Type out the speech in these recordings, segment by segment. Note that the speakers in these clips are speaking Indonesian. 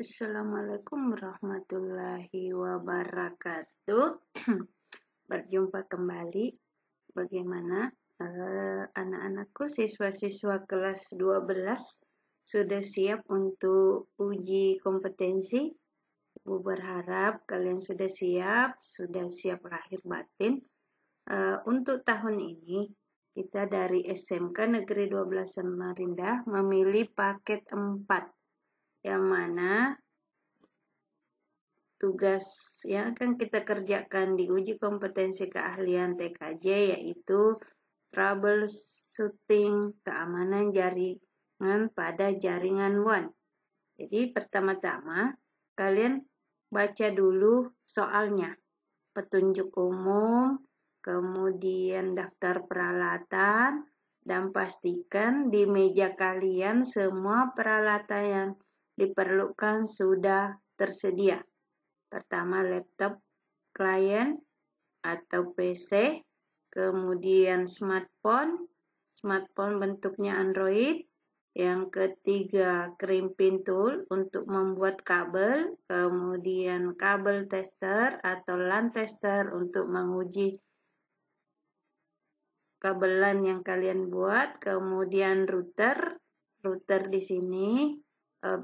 Assalamualaikum warahmatullahi wabarakatuh. Berjumpa kembali. Bagaimana anak-anakku, siswa-siswa kelas 12 sudah siap untuk uji kompetensi? Ibu berharap kalian sudah siap lahir batin. Untuk tahun ini kita dari SMK Negeri 12 Samarinda memilih paket 4, yang mana tugas yang akan kita kerjakan di uji kompetensi keahlian TKJ yaitu troubleshooting keamanan jaringan pada jaringan WAN. Jadi pertama-tama kalian baca dulu soalnya, petunjuk umum, kemudian daftar peralatan, dan pastikan di meja kalian semua peralatan yang diperlukan sudah tersedia. Pertama, laptop klien atau PC, kemudian smartphone bentuknya Android. Yang ketiga, crimping tool untuk membuat kabel, kemudian kabel tester atau LAN tester untuk menguji kabelan yang kalian buat, kemudian router di sini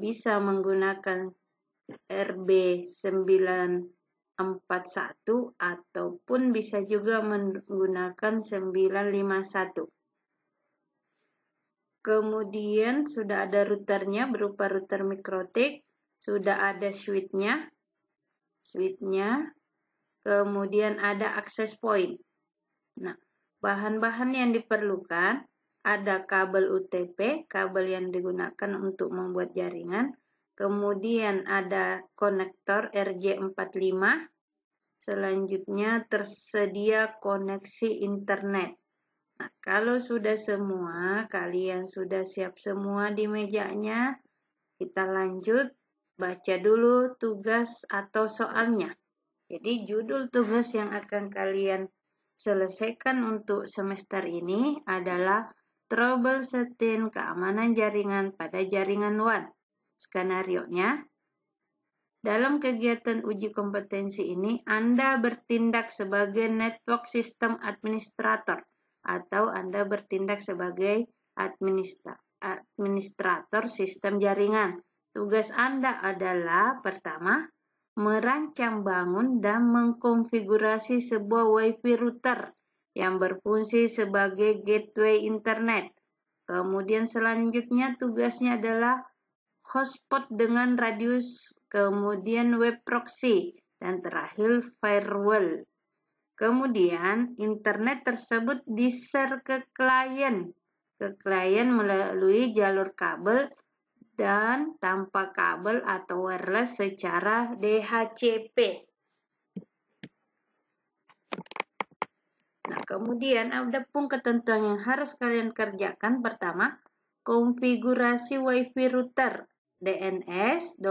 bisa menggunakan RB941 ataupun bisa juga menggunakan 951. Kemudian sudah ada routernya berupa router Mikrotik, sudah ada switch-nya, kemudian ada access point. Nah, bahan-bahan yang diperlukan ada kabel UTP, kabel yang digunakan untuk membuat jaringan, kemudian ada konektor RJ45, selanjutnya tersedia koneksi internet. Nah, kalau sudah semua, kalian sudah siap semua di mejanya, kita lanjut baca dulu tugas atau soalnya. Jadi judul tugas yang akan kalian selesaikan untuk semester ini adalah troubleshooting keamanan jaringan pada jaringan WAN. Skenarionya, dalam kegiatan uji kompetensi ini, Anda bertindak sebagai network system administrator atau Anda bertindak sebagai administrator sistem jaringan. Tugas Anda adalah pertama, merancang, bangun, dan mengkonfigurasi sebuah WiFi router yang berfungsi sebagai gateway internet. Kemudian selanjutnya tugasnya adalah hotspot dengan radius, kemudian web proxy, dan terakhir firewall. Kemudian internet tersebut di-share ke klien melalui jalur kabel dan tanpa kabel atau wireless secara DHCP. Nah, kemudian ada pun ketentuan yang harus kalian kerjakan. Pertama, konfigurasi WiFi router DNS,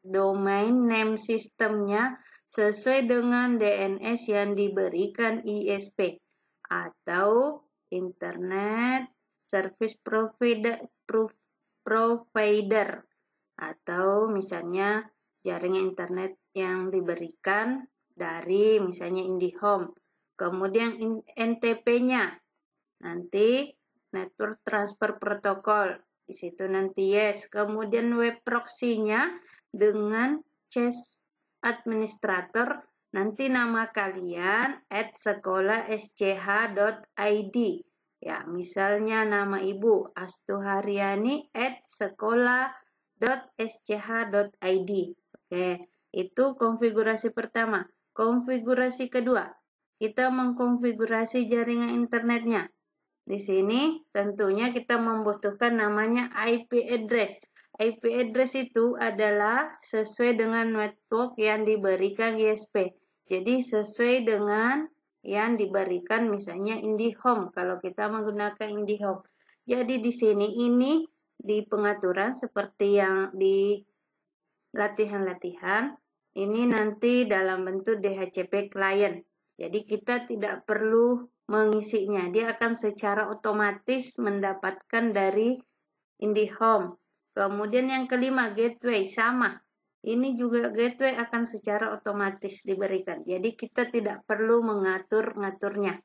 domain name sistemnya sesuai dengan DNS yang diberikan ISP atau Internet Service Provider, atau misalnya jaringan internet yang diberikan dari misalnya IndiHome. Kemudian NTP-nya nanti Network Transfer Protocol, di situ nanti yes. Kemudian web proxy-nya dengan CAS administrator, nanti nama kalian @sekolah.sch.id. Ya, misalnya nama ibu Astuharyani @sekolah.sch.id. Oke, itu konfigurasi pertama. Konfigurasi kedua, kita mengkonfigurasi jaringan internetnya. Di sini tentunya kita membutuhkan namanya IP address. IP address itu adalah sesuai dengan network yang diberikan ISP. Jadi sesuai dengan yang diberikan misalnya IndiHome kalau kita menggunakan IndiHome. Jadi di sini ini di pengaturan seperti yang di latihan-latihan ini nanti dalam bentuk DHCP client. Jadi kita tidak perlu mengisinya. Dia akan secara otomatis mendapatkan dari IndiHome. Kemudian yang kelima, gateway sama. ini juga gateway akan secara otomatis diberikan. Jadi kita tidak perlu mengatur-ngaturnya.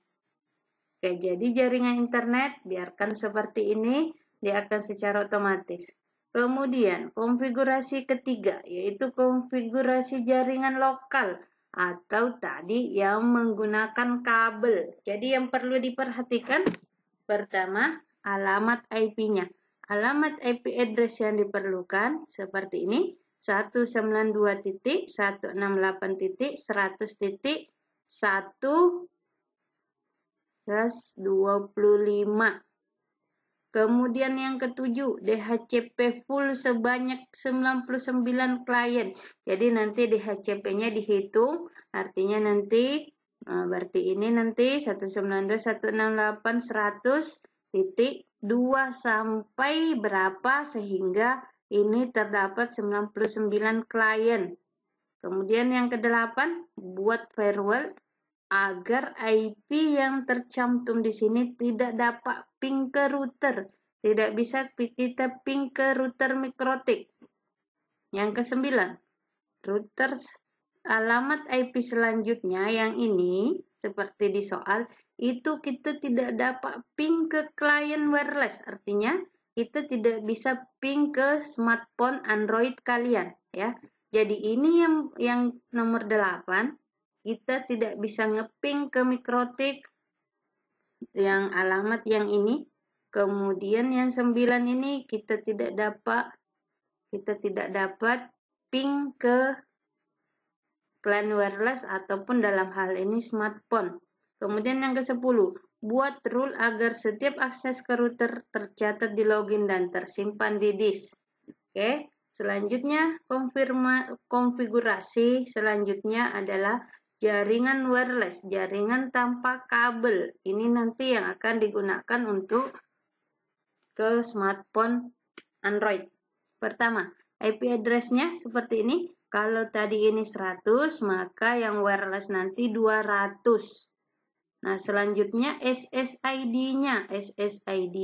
Oke, jadi jaringan internet biarkan seperti ini, dia akan secara otomatis. Kemudian konfigurasi ketiga yaitu konfigurasi jaringan lokal atau tadi yang menggunakan kabel. Jadi yang perlu diperhatikan pertama alamat IP-nya. Alamat IP address yang diperlukan seperti ini 192.168.1.1/25. Kemudian yang ketujuh, DHCP full sebanyak 99 klien. Jadi nanti DHCP-nya dihitung, artinya nanti berarti ini nanti 192.168.100.2 sampai berapa sehingga ini terdapat 99 klien. Kemudian yang kedelapan, buat firewall agar IP yang tercantum di sini tidak dapat ping ke router. Tidak bisa kita ping ke router mikrotik. Yang kesembilan, router alamat IP selanjutnya yang ini, seperti di soal, itu kita tidak dapat ping ke klien wireless. Artinya, kita tidak bisa ping ke smartphone Android kalian. Ya. Jadi ini yang nomor 8. Kita tidak bisa ngeping ke mikrotik yang alamat yang ini. Kemudian yang 9 ini kita tidak dapat ping ke klien wireless ataupun dalam hal ini smartphone. Kemudian yang ke-10, buat rule agar setiap akses ke router tercatat di login dan tersimpan di disk. Oke. Selanjutnya konfigurasi selanjutnya adalah jaringan wireless, jaringan tanpa kabel. Ini nanti yang akan digunakan untuk ke smartphone Android. Pertama, IP address-nya seperti ini. Kalau tadi ini 100, maka yang wireless nanti 200. Nah, selanjutnya SSID-nya. SSID,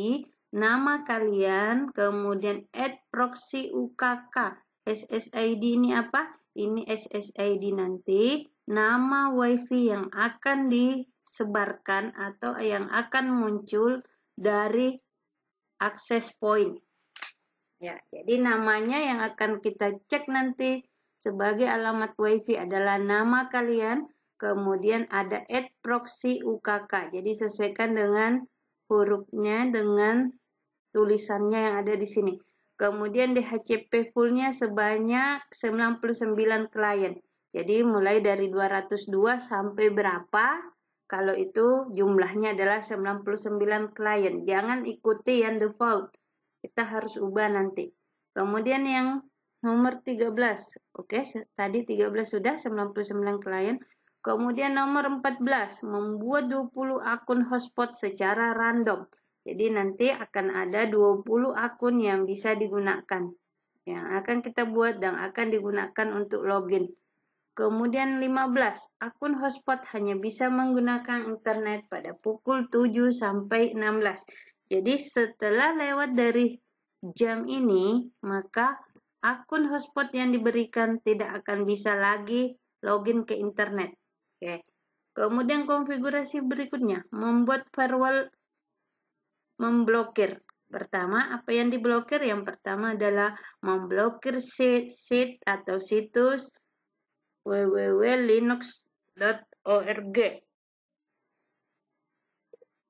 nama kalian, kemudian @proxy UKK. SSID ini apa? Ini SSID nanti nama WiFi yang akan disebarkan atau yang akan muncul dari access point. Ya, jadi namanya yang akan kita cek nanti sebagai alamat WiFi adalah nama kalian, kemudian ada @proxy UKK. Jadi sesuaikan dengan hurufnya dengan tulisannya yang ada di sini. Kemudian DHCP full-nya sebanyak 99 klien. Jadi mulai dari 202 sampai berapa? Kalau itu jumlahnya adalah 99 klien. Jangan ikuti yang default. Kita harus ubah nanti. Kemudian yang nomor 13. Oke, tadi 13 sudah 99 klien. Kemudian nomor 14, membuat 20 akun hotspot secara random. Jadi nanti akan ada 20 akun yang bisa digunakan. Yang akan kita buat dan akan digunakan untuk login. Kemudian 15, akun hotspot hanya bisa menggunakan internet pada pukul 7 sampai 16. Jadi setelah lewat dari jam ini, maka akun hotspot yang diberikan tidak akan bisa lagi login ke internet. Oke. Kemudian konfigurasi berikutnya, membuat firewall memblokir. Pertama, apa yang diblokir? Yang pertama adalah memblokir site atau situs www.linux.org.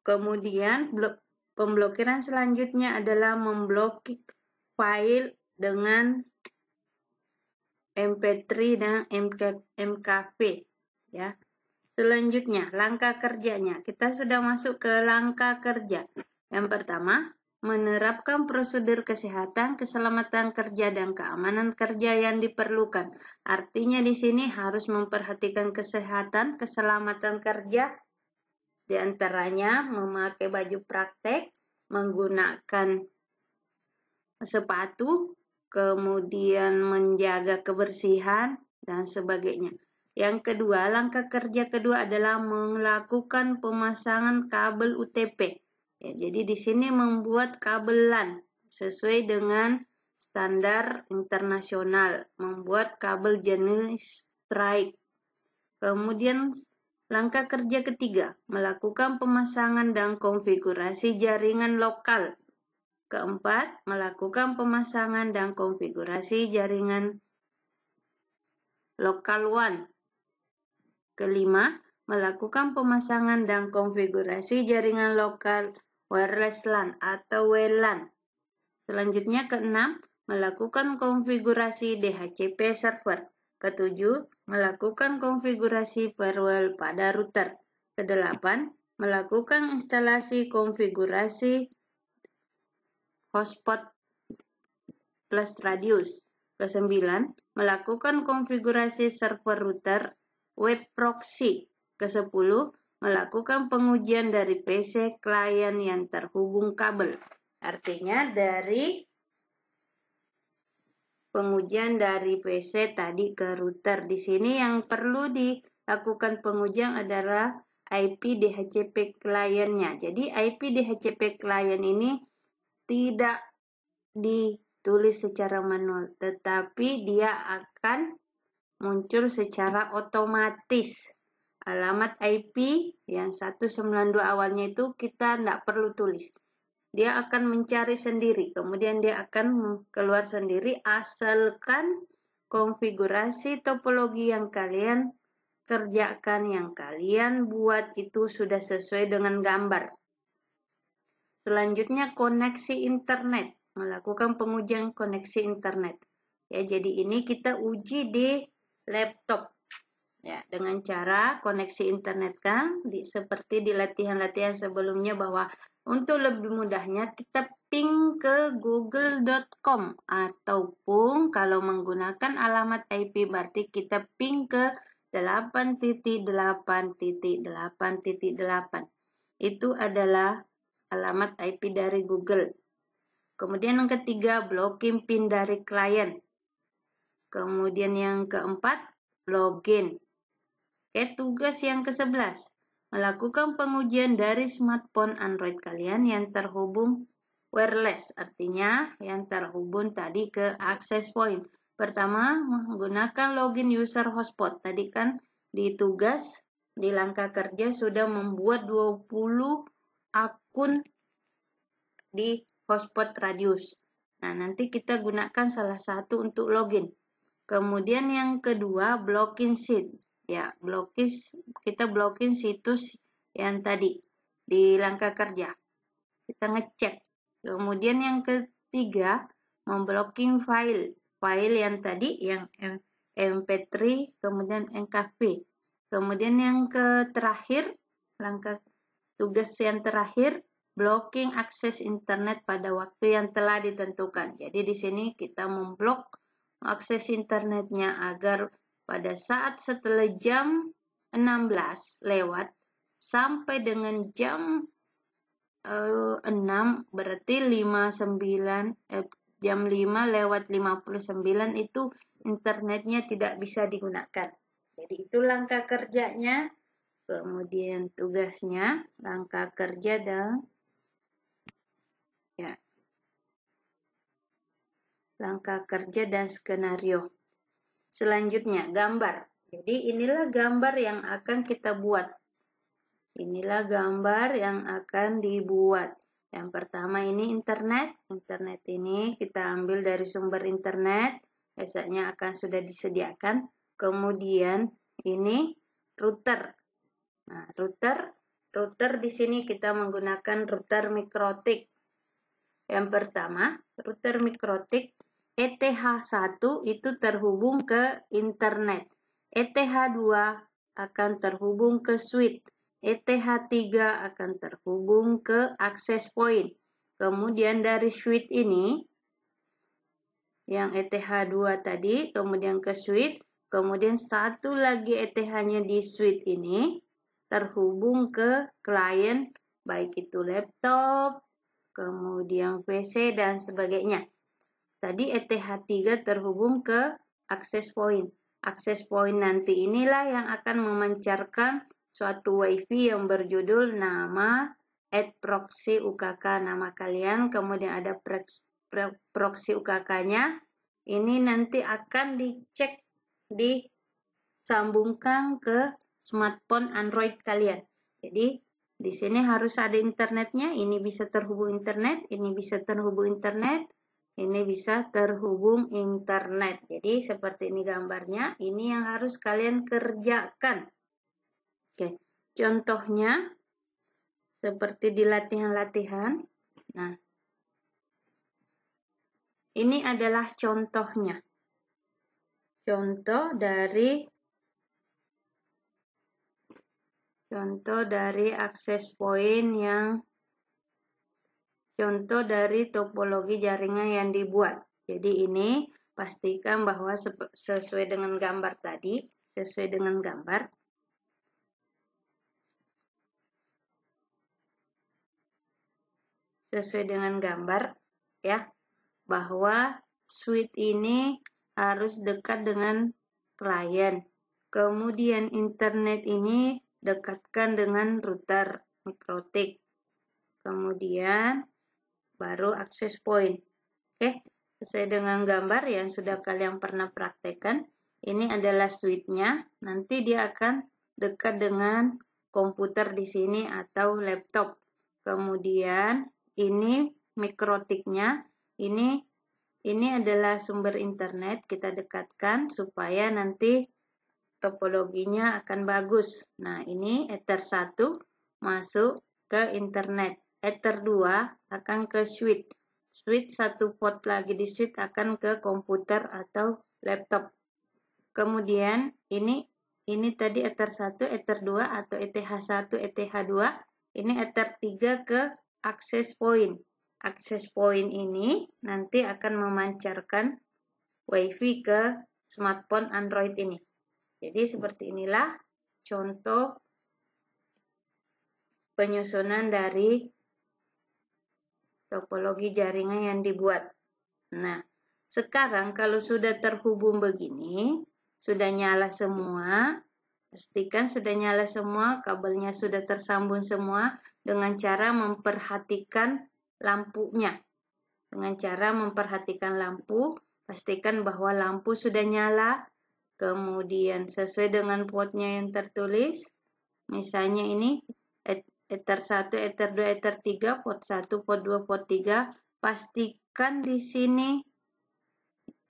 Kemudian pemblokiran selanjutnya adalah memblokir file dengan MP3 dan MKV. Ya. Selanjutnya, langkah kerjanya. Kita sudah masuk ke langkah kerja. Yang pertama, menerapkan prosedur kesehatan, keselamatan kerja, dan keamanan kerja yang diperlukan. Artinya di sini harus memperhatikan kesehatan, keselamatan kerja, di antaranya memakai baju praktek, menggunakan sepatu, kemudian menjaga kebersihan, dan sebagainya. Yang kedua, langkah kerja kedua adalah melakukan pemasangan kabel UTP. Ya, jadi di sini membuat kabel LAN sesuai dengan standar internasional, membuat kabel jenis strike. Kemudian langkah kerja ketiga, melakukan pemasangan dan konfigurasi jaringan lokal. Keempat, melakukan pemasangan dan konfigurasi jaringan lokal WAN. Kelima, melakukan pemasangan dan konfigurasi jaringan lokal wireless LAN atau WLAN. Selanjutnya keenam, melakukan konfigurasi DHCP server. Ketujuh, melakukan konfigurasi firewall pada router. Kedelapan, melakukan instalasi konfigurasi hotspot plus radius. Kesembilan, melakukan konfigurasi server router web proxy. Kesepuluh, melakukan pengujian dari PC klien yang terhubung kabel. Artinya dari pengujian dari PC tadi ke router. Di sini yang perlu dilakukan pengujian adalah IP DHCP kliennya. Jadi IP DHCP klien ini tidak ditulis secara manual, tetapi dia akan muncul secara otomatis. Alamat IP yang 192 awalnya itu kita tidak perlu tulis. Dia akan mencari sendiri, kemudian dia akan keluar sendiri asalkan konfigurasi topologi yang kalian kerjakan, yang kalian buat itu sudah sesuai dengan gambar. Selanjutnya koneksi internet, melakukan pengujian koneksi internet. Ya, jadi ini kita uji di laptop. Ya, dengan cara koneksi internet kan, seperti di latihan-latihan sebelumnya bahwa untuk lebih mudahnya kita ping ke google.com ataupun kalau menggunakan alamat IP berarti kita ping ke 8.8.8.8. Itu adalah alamat IP dari Google. Kemudian yang ketiga, blocking pin dari klien. Kemudian yang keempat, login. Tugas yang ke-11, melakukan pengujian dari smartphone Android kalian yang terhubung wireless, artinya yang terhubung tadi ke access point. Pertama, menggunakan login user hotspot. Tadi kan di tugas, di langkah kerja sudah membuat 20 akun di hotspot radius. Nah, nanti kita gunakan salah satu untuk login. Kemudian yang kedua, blocking sheet. Ya, kita blocking situs yang tadi di langkah kerja. Kita ngecek. Kemudian yang ketiga, memblocking file yang tadi yang MP3, kemudian NKV. Kemudian yang terakhir, langkah tugas yang terakhir, blocking akses internet pada waktu yang telah ditentukan. Jadi di sini kita memblok akses internetnya agar pada saat setelah jam 16 lewat sampai dengan jam 6 berarti jam 5 lewat 59 itu internetnya tidak bisa digunakan. Jadi itu langkah kerjanya, kemudian tugasnya, langkah kerja dan langkah kerja dan skenario. Selanjutnya, gambar. Jadi inilah gambar yang akan kita buat. Inilah gambar yang akan dibuat. Yang pertama ini internet. Internet ini kita ambil dari sumber internet. Biasanya akan sudah disediakan. Kemudian ini router. Nah, router di sini kita menggunakan router mikrotik. Yang pertama, router mikrotik ETH1 itu terhubung ke internet. ETH2 akan terhubung ke switch. ETH3 akan terhubung ke access point. Kemudian dari switch ini, yang ETH2 tadi, kemudian ke switch, kemudian satu lagi ETH-nya di switch ini, terhubung ke klien, baik itu laptop, kemudian PC, dan sebagainya. Tadi ETH3 terhubung ke access point. Access point nanti inilah yang akan memancarkan suatu WiFi yang berjudul nama @proxy UKK nama kalian, kemudian ada proxy UKK-nya, ini nanti akan dicek, disambungkan ke smartphone Android kalian. Jadi di sini harus ada internetnya, ini bisa terhubung internet, ini bisa terhubung internet, ini bisa terhubung internet. Jadi seperti ini gambarnya, ini yang harus kalian kerjakan. Oke, contohnya seperti di latihan-latihan. Nah, ini adalah contohnya. Contoh dari akses point contoh dari topologi jaringan yang dibuat. Jadi ini pastikan bahwa sesuai dengan gambar tadi, sesuai dengan gambar ya, bahwa switch ini harus dekat dengan klien. Kemudian internet ini dekatkan dengan router mikrotik. Kemudian baru akses point. Oke, sesuai dengan gambar yang sudah kalian pernah praktekkan. Ini adalah switch-nya. Nanti dia akan dekat dengan komputer di sini atau laptop. Kemudian ini mikrotiknya. Ini adalah sumber internet, kita dekatkan supaya nanti topologinya akan bagus. Nah, ini Ether 1 masuk ke internet. Ether 2 akan ke switch. Switch 1 port lagi di switch akan ke komputer atau laptop. Kemudian ini tadi Ether 1, Ether 2 atau ETH1, ETH2. Ini Ether 3 ke access point. Access point ini nanti akan memancarkan WiFi ke smartphone Android ini. Jadi seperti inilah contoh penyusunan dari topologi jaringan yang dibuat. Nah, sekarang kalau sudah terhubung begini, sudah nyala semua, pastikan sudah nyala semua, kabelnya sudah tersambung semua dengan cara memperhatikan lampunya. Dengan cara memperhatikan lampu, pastikan bahwa lampu sudah nyala, kemudian sesuai dengan portnya yang tertulis, misalnya ini Ether 1, Ether 2, Ether 3, port 1, port 2, port 3, pastikan di sini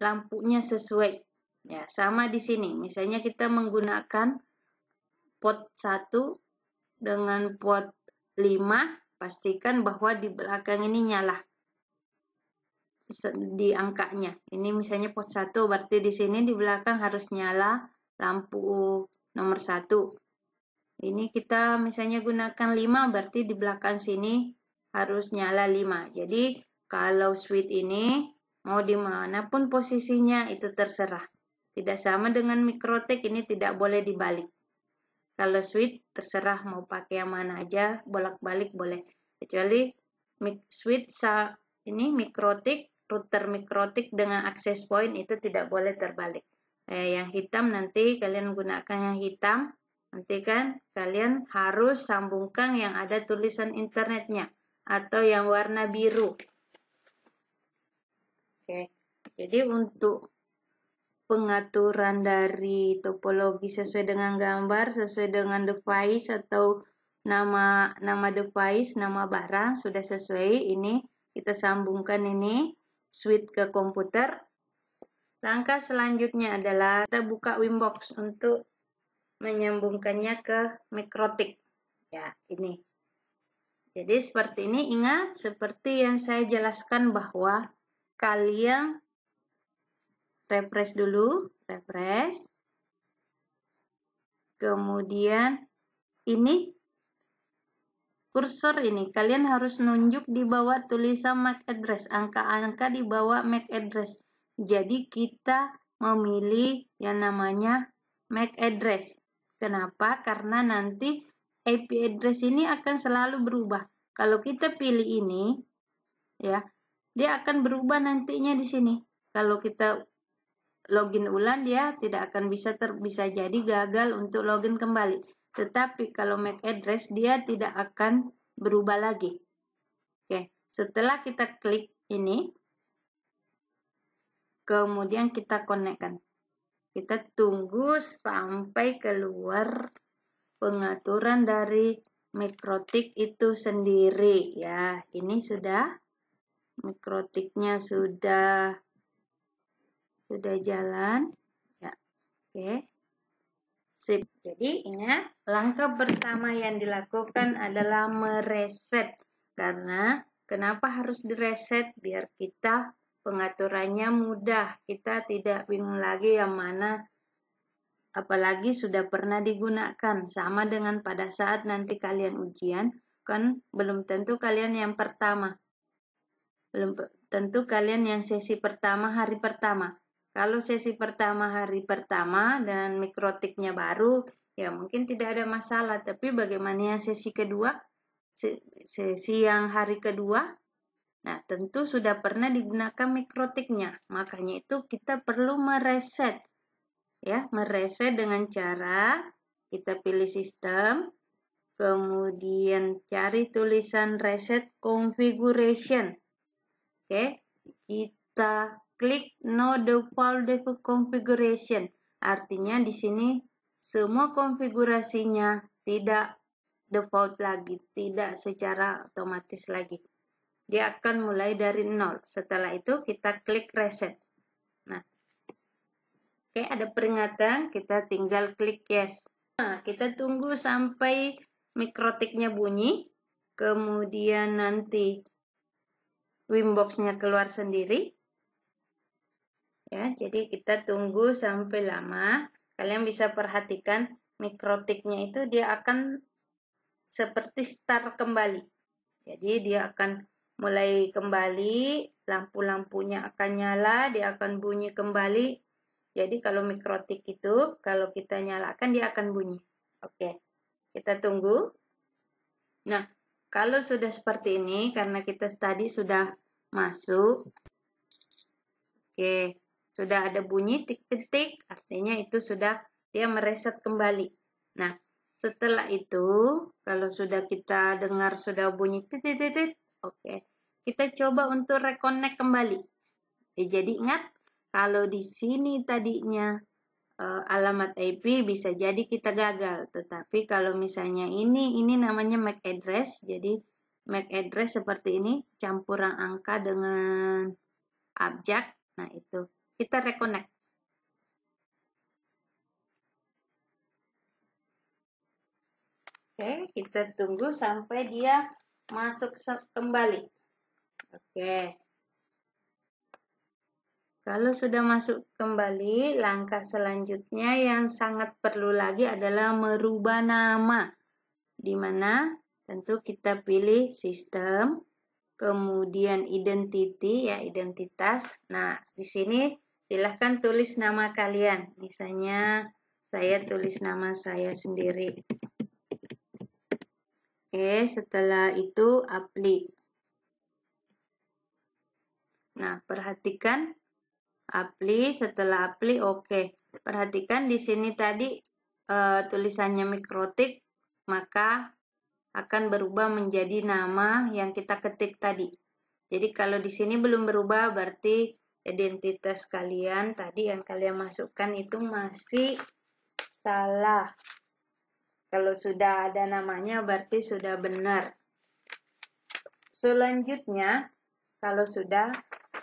lampunya sesuai. Ya, sama di sini. Misalnya kita menggunakan port 1 dengan port 5, pastikan bahwa di belakang ini nyala di angkanya. Ini misalnya port 1, berarti di sini di belakang harus nyala lampu nomor 1. Ini kita misalnya gunakan 5, berarti di belakang sini harus nyala 5. Jadi kalau switch ini mau dimanapun posisinya itu terserah. Tidak sama dengan mikrotik, ini tidak boleh dibalik. Kalau switch terserah mau pakai yang mana aja, bolak-balik boleh. Kecuali switch ini mikrotik, router mikrotik dengan access point itu tidak boleh terbalik. Yang hitam nanti kalian gunakan yang hitam. Nanti kan kalian harus sambungkan yang ada tulisan internetnya atau yang warna biru. Oke. Jadi untuk pengaturan dari topologi sesuai dengan gambar, sesuai dengan device atau nama device, nama barang sudah sesuai. Ini kita sambungkan ini switch ke komputer. Langkah selanjutnya adalah kita buka Wimbox untuk menyambungkannya ke mikrotik. Ya, ini. Jadi seperti ini, ingat seperti yang saya jelaskan bahwa kalian refresh dulu, refresh. Kemudian ini kursor ini kalian harus nunjuk di bawah tulisan MAC address, angka-angka di bawah MAC address. Jadi kita memilih yang namanya MAC address. Kenapa? Karena nanti IP address ini akan selalu berubah. Kalau kita pilih ini, ya, dia akan berubah nantinya di sini. Kalau kita login ulang, dia tidak akan bisa jadi gagal untuk login kembali. Tetapi kalau MAC address dia tidak akan berubah lagi. Oke, setelah kita klik ini, kemudian kita konekkan. Kita tunggu sampai keluar pengaturan dari MikroTik itu sendiri ya. Ini sudah MikroTiknya sudah jalan ya. Oke. Sip. Jadi ingat, langkah pertama yang dilakukan adalah mereset. Karena kenapa harus direset? Biar kita pengaturannya mudah. Kita tidak bingung lagi yang mana, apalagi sudah pernah digunakan. Sama dengan pada saat nanti kalian ujian, kan belum tentu kalian yang pertama. Belum tentu kalian yang sesi pertama hari pertama. Kalau sesi pertama hari pertama dan MikroTiknya baru, ya mungkin tidak ada masalah. Tapi bagaimana yang sesi kedua, sesi yang hari kedua, nah tentu sudah pernah digunakan MikroTiknya. Makanya itu kita perlu mereset. Ya, mereset dengan cara kita pilih sistem, kemudian cari tulisan reset configuration. Oke, kita klik no default configuration. Artinya di sini semua konfigurasinya tidak default lagi, tidak secara otomatis lagi. Dia akan mulai dari nol. Setelah itu kita klik reset. Nah, oke, ada peringatan, kita tinggal klik yes. Nah, kita tunggu sampai MikroTiknya bunyi, kemudian nanti Wimbox-nya keluar sendiri. Ya, jadi kita tunggu sampai lama. Kalian bisa perhatikan MikroTiknya itu dia akan seperti start kembali. Jadi dia akan mulai kembali, lampu-lampunya akan nyala, dia akan bunyi kembali. Jadi kalau MikroTik itu, kalau kita nyalakan dia akan bunyi. Oke, kita tunggu. Nah, kalau sudah seperti ini, karena kita tadi sudah masuk, oke, sudah ada bunyi tik-tik-tik, artinya itu sudah dia mereset kembali. Nah, setelah itu, kalau sudah kita dengar sudah bunyi tik-tik-tik, oke, kita coba untuk reconnect kembali. Jadi ingat, kalau di sini tadinya alamat IP bisa jadi kita gagal. Tetapi kalau misalnya ini namanya MAC address, jadi MAC address seperti ini, campuran angka dengan abjad. Nah itu, kita reconnect. Oke, kita tunggu sampai dia masuk kembali. Oke. Kalau sudah masuk kembali, langkah selanjutnya yang sangat perlu lagi adalah merubah nama. Di mana tentu kita pilih sistem, kemudian identity, ya identitas. Nah, di sini silahkan tulis nama kalian. Misalnya saya tulis nama saya sendiri. Oke, setelah itu apply. Nah, perhatikan apply, setelah apply oke. Perhatikan di sini tadi tulisannya MikroTik, maka akan berubah menjadi nama yang kita ketik tadi. Jadi kalau di sini belum berubah berarti identitas kalian tadi yang kalian masukkan itu masih salah. Kalau sudah ada namanya berarti sudah benar. Selanjutnya, kalau sudah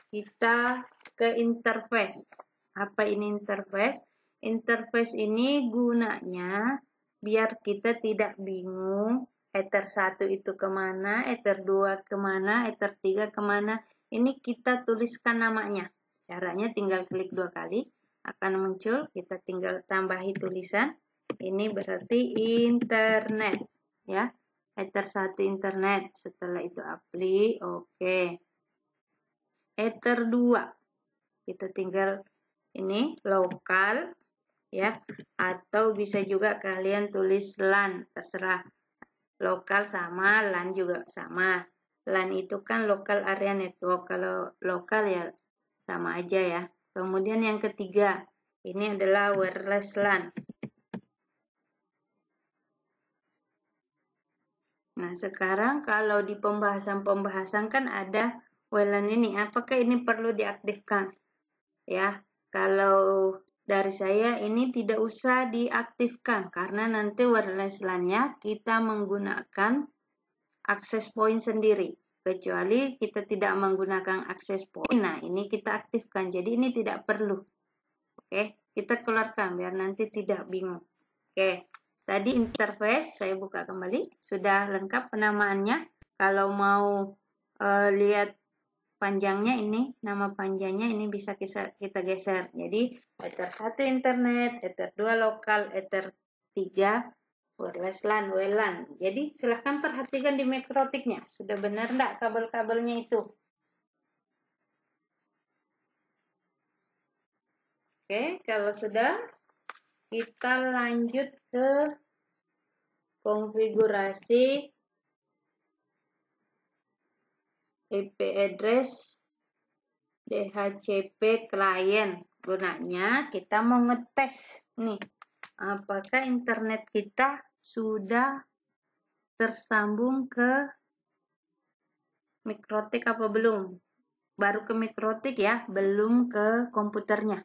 kita ke interface. Apa ini interface? Interface ini gunanya biar kita tidak bingung Ether 1 itu kemana, Ether 2 kemana, Ether 3 kemana. Ini kita tuliskan namanya. Caranya tinggal klik 2 kali, akan muncul, kita tinggal tambahi tulisan. Ini berarti internet. Ya, Ether 1 internet. Setelah itu apply, oke. Ether 2. Kita tinggal ini lokal, ya, atau bisa juga kalian tulis LAN, terserah. Lokal sama, LAN juga sama. LAN itu kan local area network, kalau lokal ya sama aja ya. Kemudian yang ketiga, ini adalah wireless LAN. Nah, sekarang kalau di pembahasan kan ada WLAN ini, apakah ini perlu diaktifkan? Ya, kalau dari saya ini tidak usah diaktifkan karena nanti wireless LAN-nya kita menggunakan akses point sendiri. Kecuali kita tidak menggunakan akses point, nah ini kita aktifkan. Jadi ini tidak perlu. Oke, kita keluarkan biar nanti tidak bingung. Oke, tadi interface saya buka kembali. Sudah lengkap penamaannya. Kalau mau lihat panjangnya ini, nama panjangnya ini bisa kita geser. Jadi Ether 1 internet, Ether 2 lokal, Ether 3 wireless LAN, WLAN. Jadi silahkan perhatikan di mikrotiknya. Sudah benar enggak kabel-kabelnya itu? Oke, kalau sudah, kita lanjut ke konfigurasi IP address DHCP client. Gunanya kita mau ngetes nih, apakah internet kita sudah tersambung ke mikrotik apa belum. Baru ke mikrotik ya, belum ke komputernya.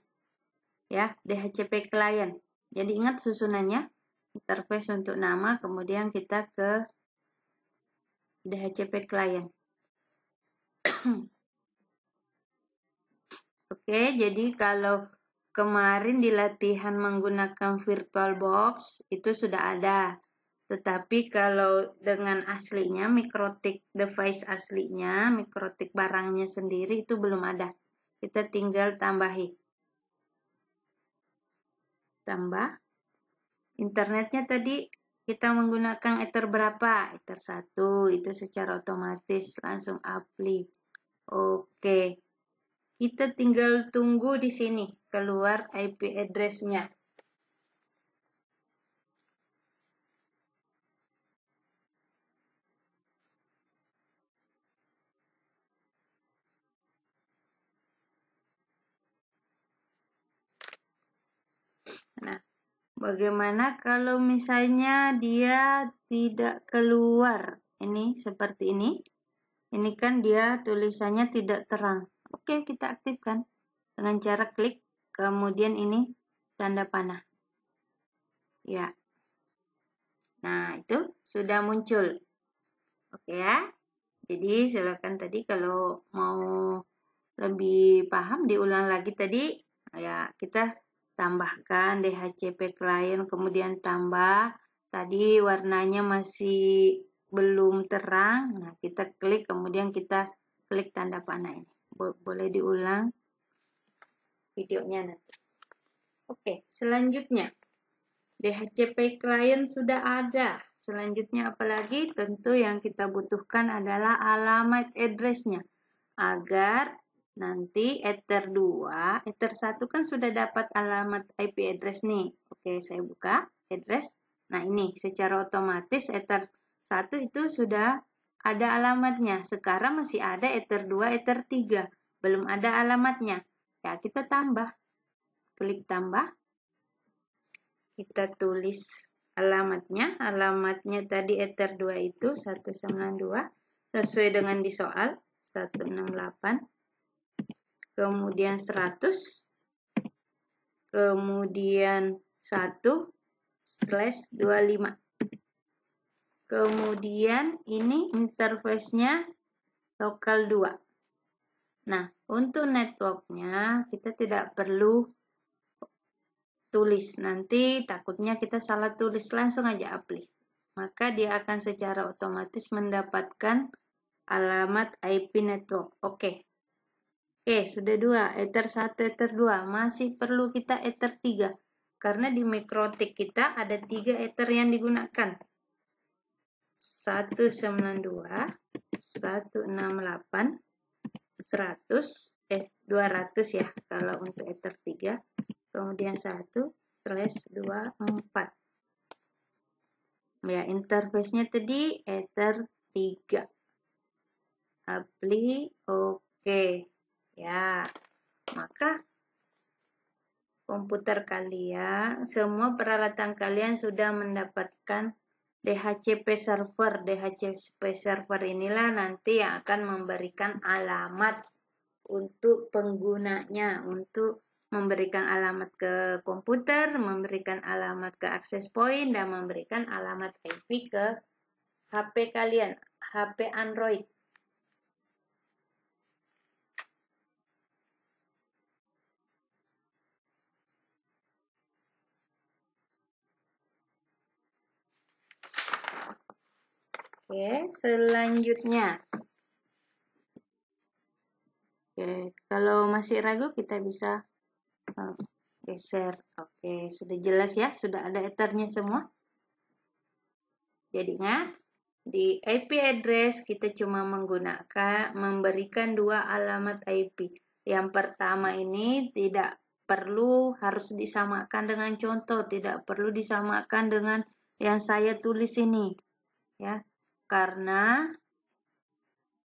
Ya, DHCP client. Jadi ingat susunannya, interface untuk nama, kemudian kita ke DHCP client. Oke, jadi kalau kemarin di latihan menggunakan VirtualBox itu sudah ada. Tetapi kalau dengan aslinya, mikrotik device aslinya, mikrotik barangnya sendiri itu belum ada. Kita tinggal tambahi. Tambah. Internetnya tadi kita menggunakan Ether berapa? Ether 1, itu secara otomatis langsung apply. Oke. Kita tinggal tunggu di sini keluar IP address-nya. Nah, bagaimana kalau misalnya dia tidak keluar? Ini seperti ini. Ini kan dia tulisannya tidak terang. Oke, kita aktifkan dengan cara klik, kemudian ini tanda panah. Ya. Nah, itu sudah muncul. Oke ya. Jadi silakan tadi kalau mau lebih paham diulang lagi tadi. Ya, kita tambahkan DHCP client, kemudian tambah. Tadi warnanya masih belum terang. Nah, kita klik, kemudian kita klik tanda panah ini. Boleh diulang videonya nanti. Oke, selanjutnya. DHCP client sudah ada. Selanjutnya apalagi? Tentu yang kita butuhkan adalah alamat address-nya. Agar nanti Ether 2, Ether 1 kan sudah dapat alamat IP address nih. Oke, saya buka address. Nah, ini secara otomatis Ether 1 itu sudah ada alamatnya. Sekarang masih ada Ether 2, Ether 3. Belum ada alamatnya. Ya, kita tambah. Klik tambah. Kita tulis alamatnya. Alamatnya tadi Ether 2 itu 192. Sesuai dengan di soal. 168. Kemudian 100, kemudian 1/25. Kemudian ini interface-nya lokal 2. Nah, untuk networknya kita tidak perlu tulis. Nanti takutnya kita salah tulis, langsung aja apply. Maka dia akan secara otomatis mendapatkan alamat IP network. Oke. Oke, sudah 2. Ether 1, Ether 2. Masih perlu kita Ether 3. Karena di mikrotik kita ada 3 Ether yang digunakan. 192, 168, 200 ya kalau untuk Ether 3. Kemudian 1/24. Ya, interface-nya tadi Ether 3. Apply, oke. Ya, maka komputer kalian, semua peralatan kalian sudah mendapatkan DHCP server. DHCP server inilah nanti yang akan memberikan alamat untuk penggunanya, untuk memberikan alamat ke komputer, memberikan alamat ke access point, dan memberikan alamat IP ke HP kalian, HP Android. Oke, selanjutnya. Oke, kalau masih ragu kita bisa geser. Oke, sudah jelas ya, sudah ada ethernya semua. Jadi ingat, di IP address kita cuma memberikan dua alamat IP. Yang pertama ini tidak perlu harus disamakan dengan contoh, tidak perlu disamakan dengan yang saya tulis ini, ya. Karena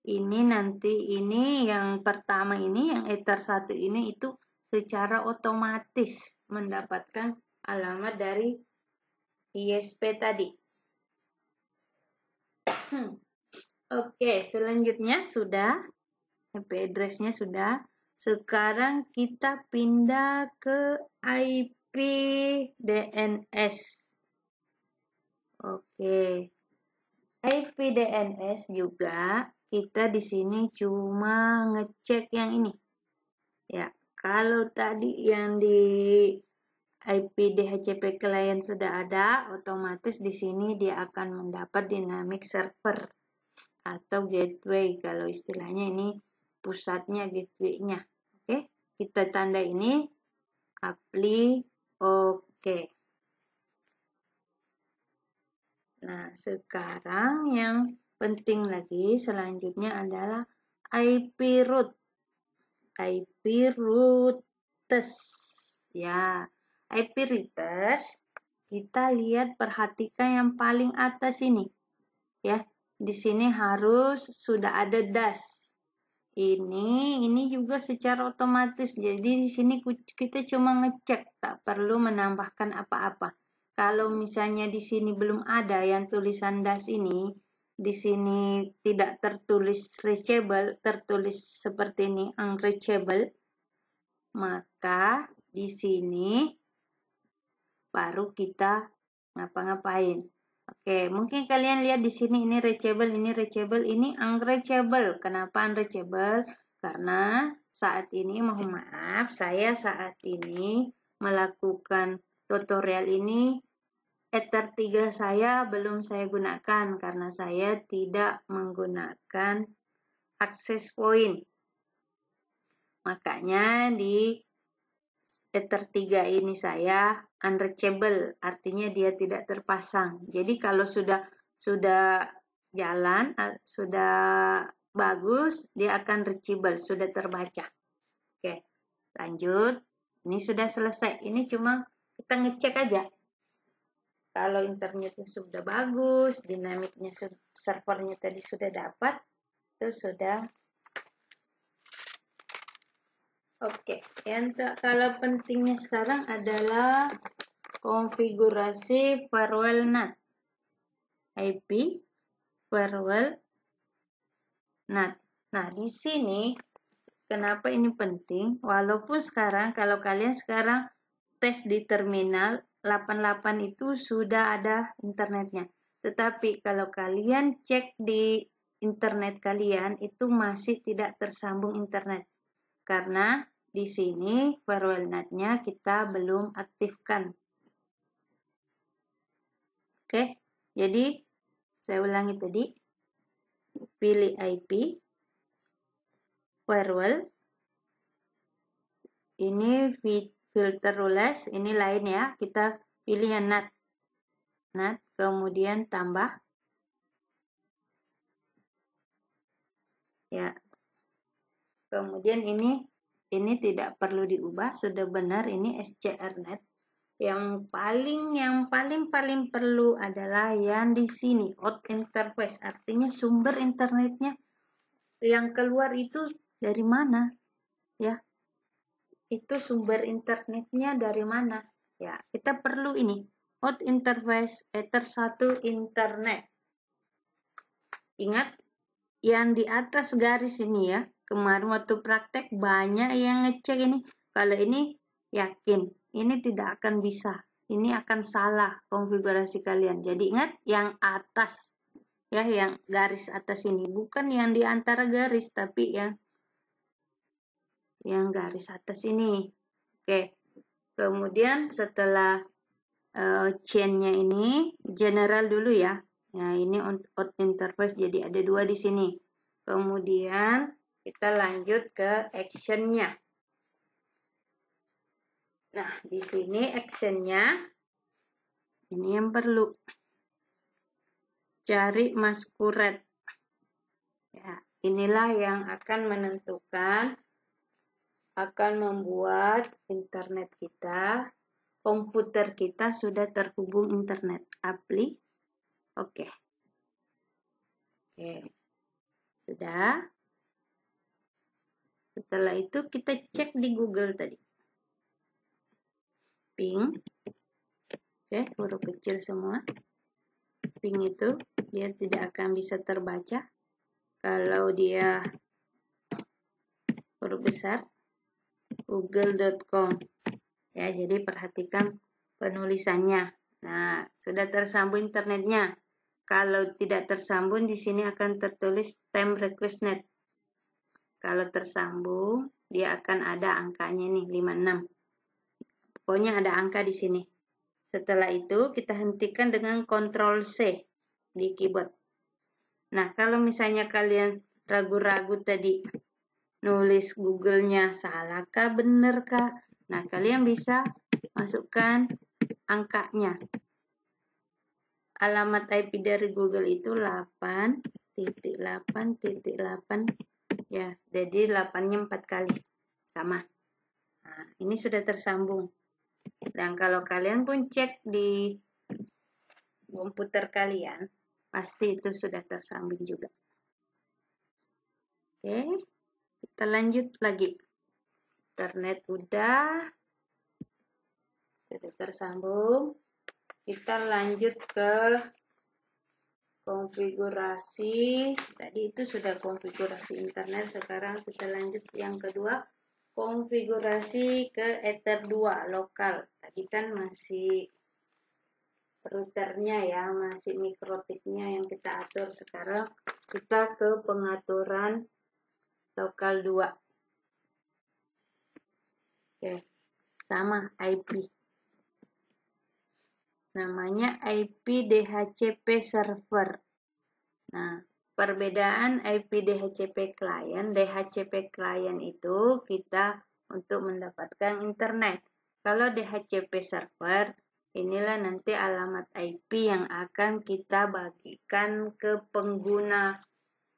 ini nanti yang pertama ini, yang ether 1 ini itu secara otomatis mendapatkan alamat dari ISP tadi. Oke, selanjutnya sudah, IP address-nya sudah. Sekarang kita pindah ke IP DNS. Oke. IP DNS juga kita di sini cuma ngecek yang ini. Ya, kalau tadi yang di IP DHCP client sudah ada, otomatis di sini dia akan mendapat dynamic server atau gateway. Kalau istilahnya ini pusatnya, gateway-nya. Oke, kita tanda ini apply oke. Nah, sekarang yang penting lagi selanjutnya adalah IP root. IP routes. Ya, IP routes kita lihat, perhatikan yang paling atas ini. Ya, di sini harus sudah ada dash. Ini juga secara otomatis. Jadi di sini kita cuma ngecek, tak perlu menambahkan apa-apa. Kalau misalnya di sini belum ada yang tulisan dash ini, di sini tidak tertulis reachable, tertulis seperti ini unreachable, maka di sini baru kita ngapa-ngapain. Oke, mungkin kalian lihat di sini ini reachable, ini unreachable. Kenapa unreachable? Karena saat ini, mohon maaf, saya saat ini melakukan tutorial ini, Ether 3 saya belum saya gunakan karena saya tidak menggunakan access point. Makanya di Ether 3 ini saya unreachable, artinya dia tidak terpasang. Jadi kalau sudah jalan, sudah bagus, dia akan reachable, sudah terbaca. Oke, lanjut. Ini sudah selesai. Ini cuma kita ngecek aja. Kalau internetnya sudah bagus, dinamiknya servernya tadi sudah dapat, itu sudah oke. Kalau pentingnya sekarang adalah konfigurasi firewall NAT. IP firewall NAT. Nah, di sini kenapa ini penting? Walaupun sekarang, kalau kalian sekarang tes di terminal 88 itu sudah ada internetnya. Tetapi kalau kalian cek di internet kalian itu masih tidak tersambung internet. Karena di sini firewall NAT-nya kita belum aktifkan. Oke, jadi saya ulangi tadi. Pilih IP, firewall. Ini filter rules, ini lain ya. Kita pilih yang NAT. NAT, kemudian tambah. Ya. Kemudian ini tidak perlu diubah, sudah benar ini SCRNet. Yang paling perlu adalah yang di sini, out interface, artinya sumber internetnya yang keluar itu dari mana? Ya. Itu sumber internetnya dari mana? Ya, kita perlu ini, out interface Ether 1 internet. Ingat yang di atas garis ini ya. kemarin waktu praktek banyak yang ngecek ini. Kalau ini yakin, ini tidak akan bisa. Ini akan salah konfigurasi kalian. Jadi ingat yang atas, ya, yang garis atas ini. Bukan yang di antara garis, tapi yang garis atas ini. Oke. Kemudian setelah chain-nya ini, general dulu ya. Nah, ini out interface, jadi ada 2 di sini. Kemudian kita lanjut ke action-nya. Nah, di sini action-nya, ini yang perlu. Cari masquerade. Ya, inilah yang akan menentukan, akan membuat internet kita, komputer kita sudah terhubung internet. Oke. Oke. Sudah. Setelah itu kita cek di Google tadi. Ping. Oke, huruf kecil semua. Ping itu dia tidak akan bisa terbaca kalau dia huruf besar. Google.com. Ya, jadi perhatikan penulisannya. Nah, sudah tersambung internetnya. Kalau tidak tersambung, di sini akan tertulis time request net. Kalau tersambung, dia akan ada angkanya nih, 56. Pokoknya ada angka di sini. Setelah itu, kita hentikan dengan Ctrl C di keyboard. Nah, kalau misalnya kalian ragu-ragu tadi, nulis Google-nya salahkah, benarkah? Nah, kalian bisa masukkan angkanya. Alamat IP dari Google itu 8.8.8, ya, jadi 8-nya 4 kali, sama. Nah, ini sudah tersambung. Dan kalau kalian pun cek di komputer kalian, pasti itu sudah tersambung juga. Oke, kita lanjut lagi. Internet sudah tersambung. Kita lanjut ke konfigurasi. Tadi itu sudah konfigurasi internet. Sekarang kita lanjut yang kedua. Konfigurasi ke Ether 2 lokal. Tadi kan masih routernya ya, masih mikrotiknya yang kita atur. Sekarang kita ke pengaturan lokal 2. Oke, sama IP. Namanya IP DHCP server. Nah, perbedaan IP DHCP client, DHCP client itu kita untuk mendapatkan internet. Kalau DHCP server, inilah nanti alamat IP yang akan kita bagikan ke pengguna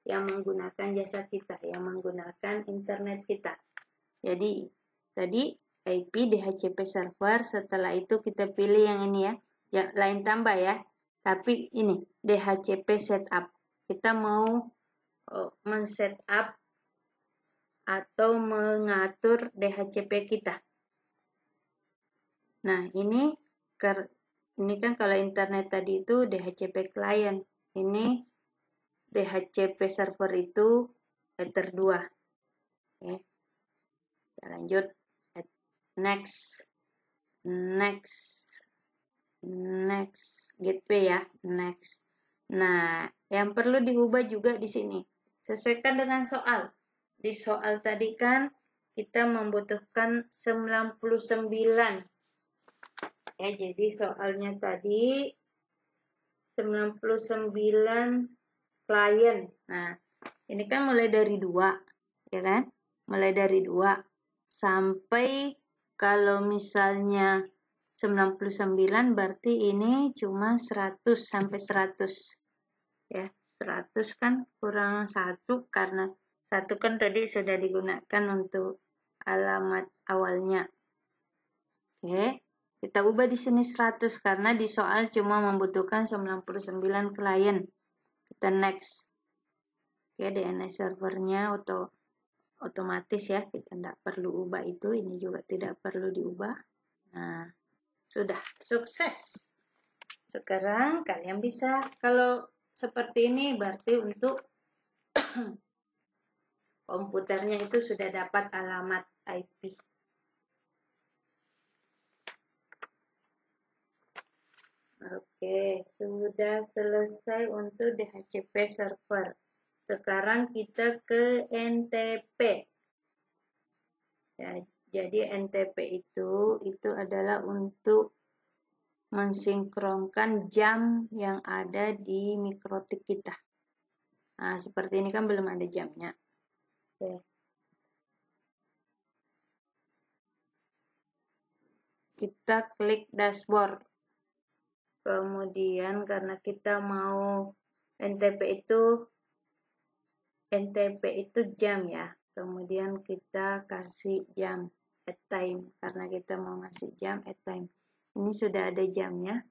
yang menggunakan jasa kita, yang menggunakan internet kita. Jadi, tadi IP DHCP server, setelah itu kita pilih yang ini ya. Lain tambah ya, tapi ini DHCP setup. Kita mau men-setup atau mengatur DHCP kita. Nah, ini kan kalau internet tadi itu DHCP client. Ini DHCP server itu Ether 2. Oke. Kita lanjut. Next. Gateway ya, next. Nah, yang perlu diubah juga di sini. Sesuaikan dengan soal. Di soal tadi kan kita membutuhkan 99. Ya, jadi soalnya tadi 99 klien. Nah, ini kan mulai dari 2, ya kan? Mulai dari 2 sampai kalau misalnya 99 berarti ini cuma 100 sampai 100. Ya, 100 kan kurang 1 karena 1 kan tadi sudah digunakan untuk alamat awalnya. Oke, kita ubah di sini 100 karena di soal cuma membutuhkan 99 klien. Kita next. Oke, DNS servernya otomatis ya, kita tidak perlu ubah itu, ini juga tidak perlu diubah. Nah, sudah sukses. Sekarang kalian bisa, kalau seperti ini berarti untuk komputernya itu sudah dapat alamat IP. Oke, sudah selesai untuk DHCP server. Sekarang kita ke NTP. Ya, jadi NTP itu adalah untuk mensinkronkan jam yang ada di mikrotik kita. Nah, seperti ini kan belum ada jamnya. Oke. Kita klik dashboard. Kemudian karena kita mau NTP itu jam ya. Kemudian kita kasih jam at time karena kita mau ngasih jam at time. Ini sudah ada jamnya.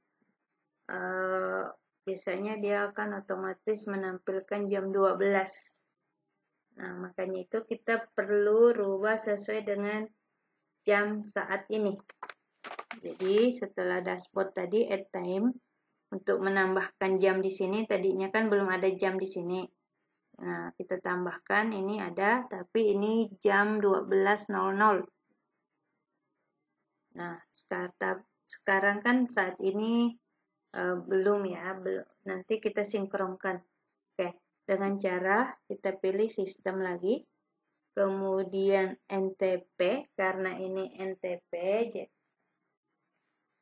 Biasanya dia akan otomatis menampilkan jam 12. Nah, makanya itu kita perlu rubah sesuai dengan jam saat ini. Jadi setelah dashboard tadi add time, untuk menambahkan jam di sini tadinya kan belum ada jam di sini. Nah, kita tambahkan ini ada, tapi ini jam 12.00. Nah, sekarang kan saat ini belum ya, nanti kita sinkronkan. Oke, dengan cara kita pilih sistem lagi, kemudian NTP, karena ini NTP,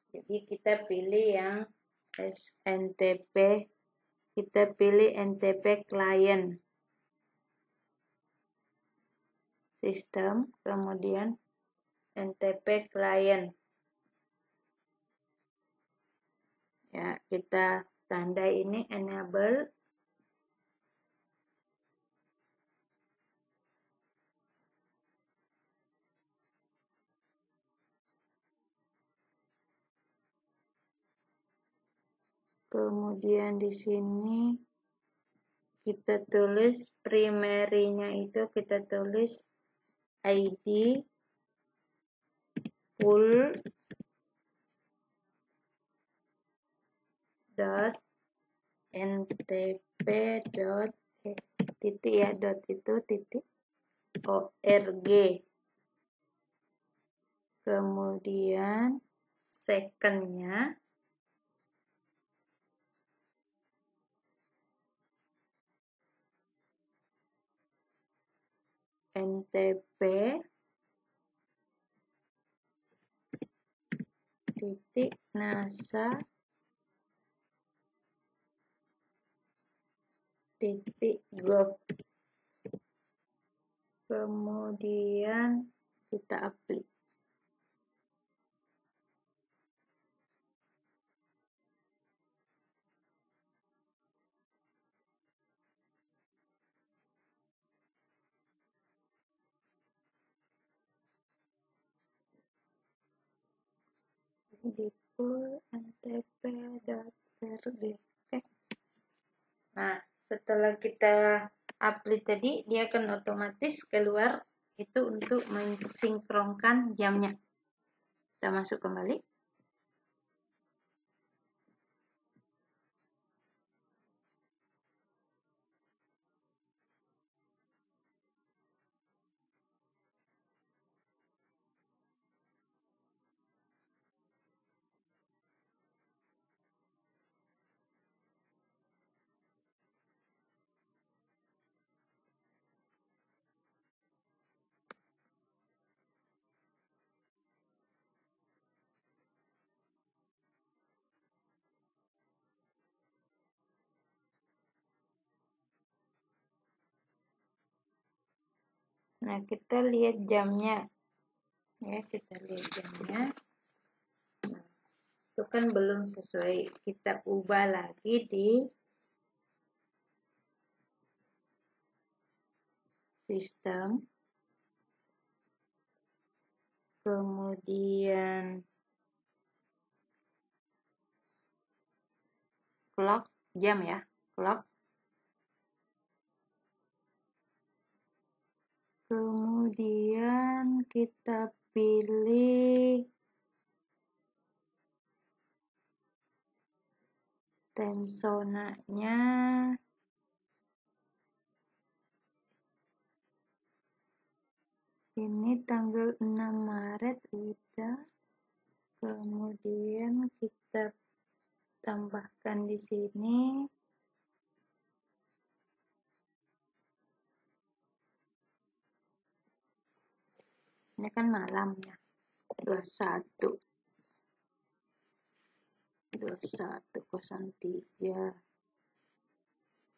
jadi kita pilih yang SNTP, kita pilih NTP client sistem, kemudian NTP client. Ya, kita tandai ini enable. Kemudian di sini kita tulis primary-nya itu kita tulis ID full dot ntp dot titik ya dot itu titik org. Kemudian second-nya ntp titik nasa titik gov. Kemudian kita apply. Di full ntp.rd. Oke. Nah, setelah kita apply tadi, dia akan otomatis keluar itu untuk mensinkronkan jamnya. Kita masuk kembali. Nah, kita lihat jamnya. Ya, kita lihat jamnya. Nah, itu kan belum sesuai. Kita ubah lagi di sistem. Kemudian clock, jam ya, clock. Kemudian kita pilih time zone-nya Ini tanggal 6 Maret udah. Kemudian kita tambahkan di sini. Ini kan malam ya. 2103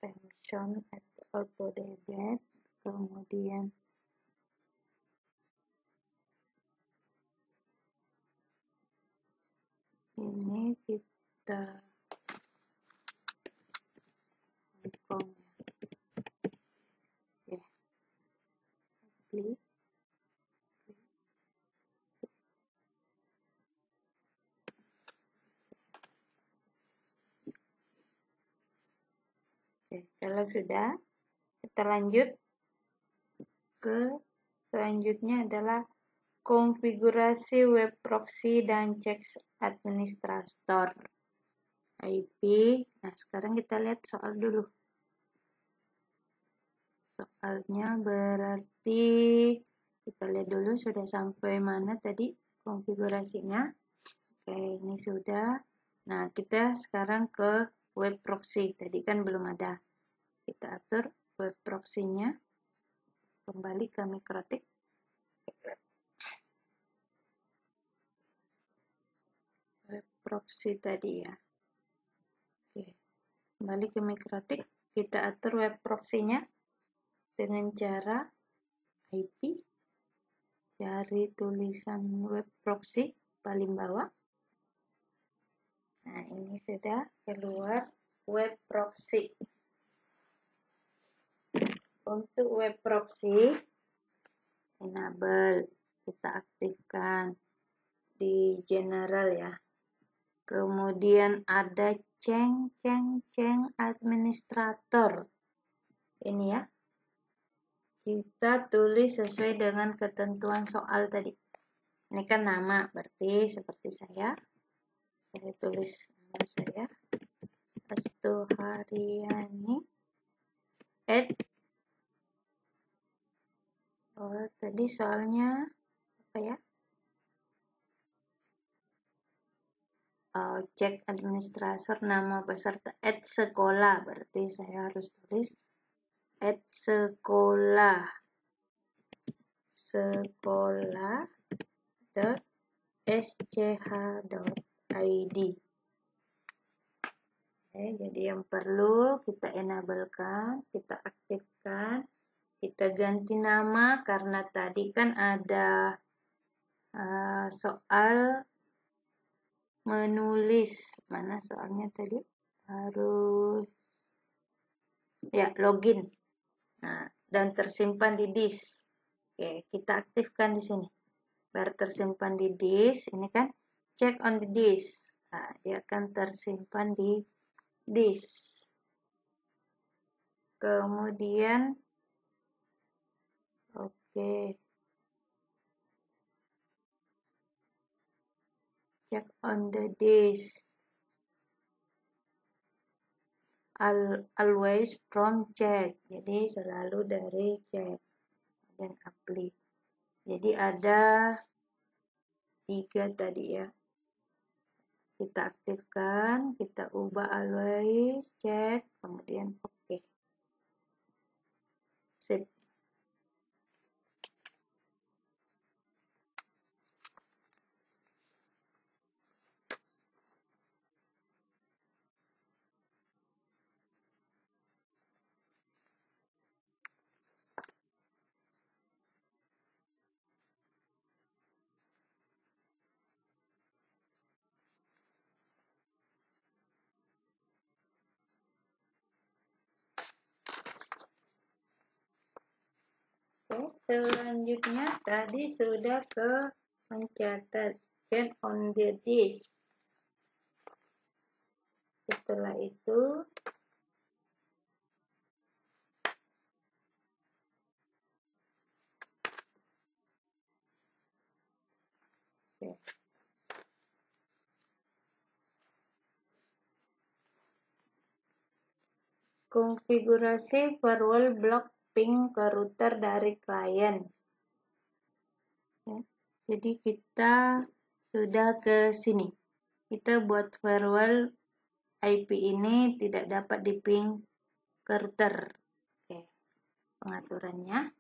pension at auto debit, kemudian ini kita Hongkong ya. Klik. Oke, kalau sudah, kita lanjut ke selanjutnya adalah konfigurasi web proxy dan cek administrator IP. Nah, sekarang kita lihat soal dulu. Soalnya berarti kita lihat dulu sudah sampai mana tadi konfigurasinya. Oke, ini sudah. Nah, kita sekarang ke web proxy. Tadi kan belum ada. Kita atur web proxy-nya. Kembali ke Mikrotik. Web proxy tadi ya. Oke. Kembali ke Mikrotik. Kita atur web proxy-nya dengan cara IP. Cari tulisan web proxy paling bawah. Nah, ini sudah keluar web proxy. Untuk web proxy, enable, kita aktifkan di general ya. Kemudian ada ceng administrator. Ini ya. Kita tulis sesuai dengan ketentuan soal tadi. Ini kan nama, berarti seperti saya. Saya tulis nama saya. Astuharyani. Tadi soalnya apa ya? Cek administrator nama peserta @sekolah, berarti saya harus tulis sekolah.sch.id. Jadi yang perlu kita enablekan, kita aktifkan, kita ganti nama karena tadi kan ada soal menulis. Mana soalnya tadi? Harus ya login. Nah, dan tersimpan di disk. Oke, kita aktifkan di sini. Biar tersimpan di disk, ini kan check on the disk. Nah, dia akan tersimpan di disk. Kemudian oke. Check on the disk. Always from check. Jadi selalu dari check. Dan apply. Jadi ada 3 tadi ya. Kita aktifkan, kita ubah always check, kemudian oke. Sip. Oke, selanjutnya tadi sudah ke mencatat check on the disk. Setelah itu konfigurasi firewall block ping ke router dari klien. Jadi kita sudah ke sini. Kita buat firewall IP ini tidak dapat di-ping ke router. Oke, pengaturannya.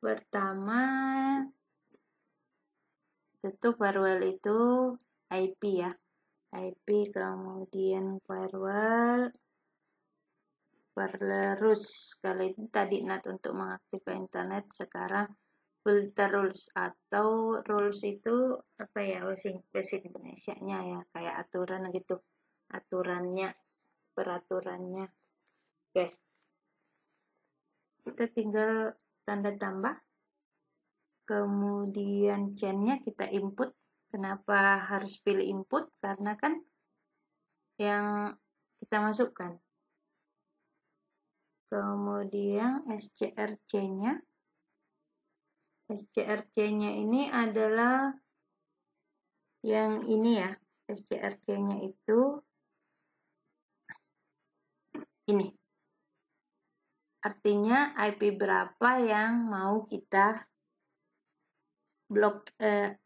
Pertama, tentu firewall itu IP ya. IP kemudian firewall rules. Kalau itu tadi NAT untuk mengaktifkan internet, sekarang filter rules atau rules itu apa ya, bahasa Indonesianya ya, kayak aturan gitu, aturannya, peraturannya. Oke, kita tinggal tanda tambah, kemudian chainnya kita input. Kenapa harus pilih input? Karena kan yang kita masukkan. Kemudian SCRC-nya. SCRC-nya ini adalah yang ini ya. SCRC-nya itu ini. Artinya IP berapa yang mau kita blokir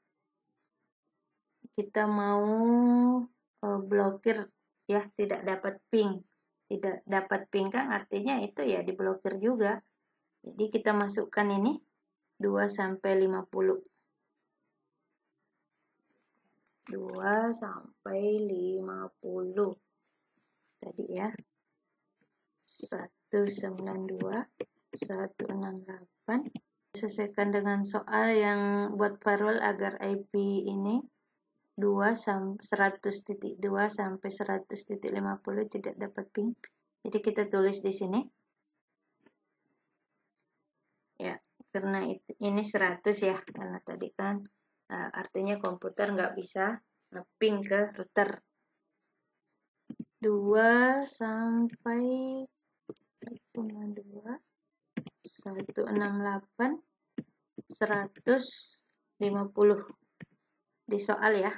ya, tidak dapat ping. Tidak dapat ping kan artinya itu ya diblokir juga. Jadi kita masukkan ini 2 sampai 50. 2 sampai 50 tadi ya. 192 168. Sesuaikan dengan soal yang buat firewall agar IP ini 100.2 sampai 100.50 tidak dapat ping. Jadi kita tulis di sini. Ya, karena ini 100 ya, karena tadi kan artinya komputer nggak bisa nge-ping ke router. 2 sampai 92 168 150 di soal ya,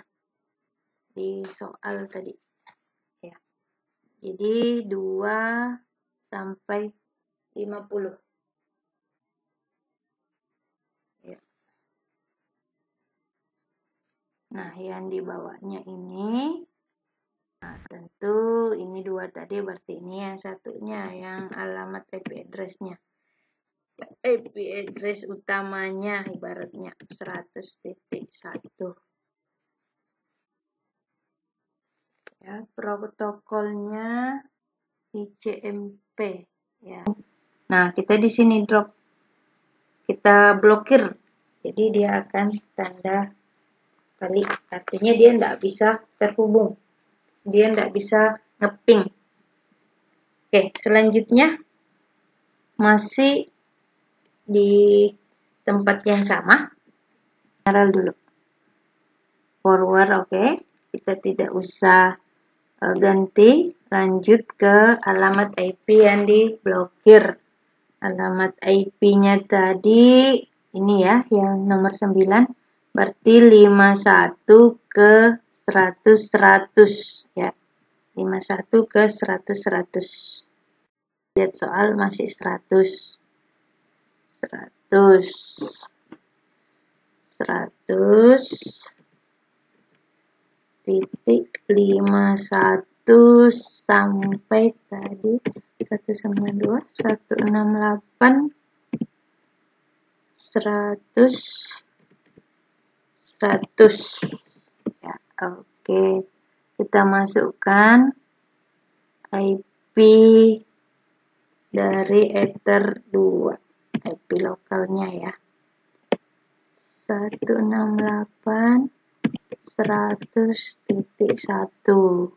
di soal tadi ya. Jadi 2 sampai 50 ya. Nah, yang di bawahnya ini, nah tentu ini 2 tadi, berarti ini yang satunya yang alamat IP address-nya. IP address utamanya ibaratnya 100.1 ya. Protokolnya ICMP ya. Nah, kita di sini drop, kita blokir, jadi dia akan tanda kali, artinya dia tidak bisa terhubung, dia tidak bisa nge-ping. Oke, selanjutnya masih di tempat yang sama, general dulu, forward. Oke, kita tidak usah ganti, lanjut ke alamat IP yang diblokir. Alamat IP-nya tadi ini ya, yang nomor 9, berarti 51 ke 100 ya. 51 ke 100. Lihat soal masih 100 titik 51 sampai tadi 192 168 100 ya. Oke, kita masukkan IP dari Ether 2, IP lokalnya ya, 168 100.1.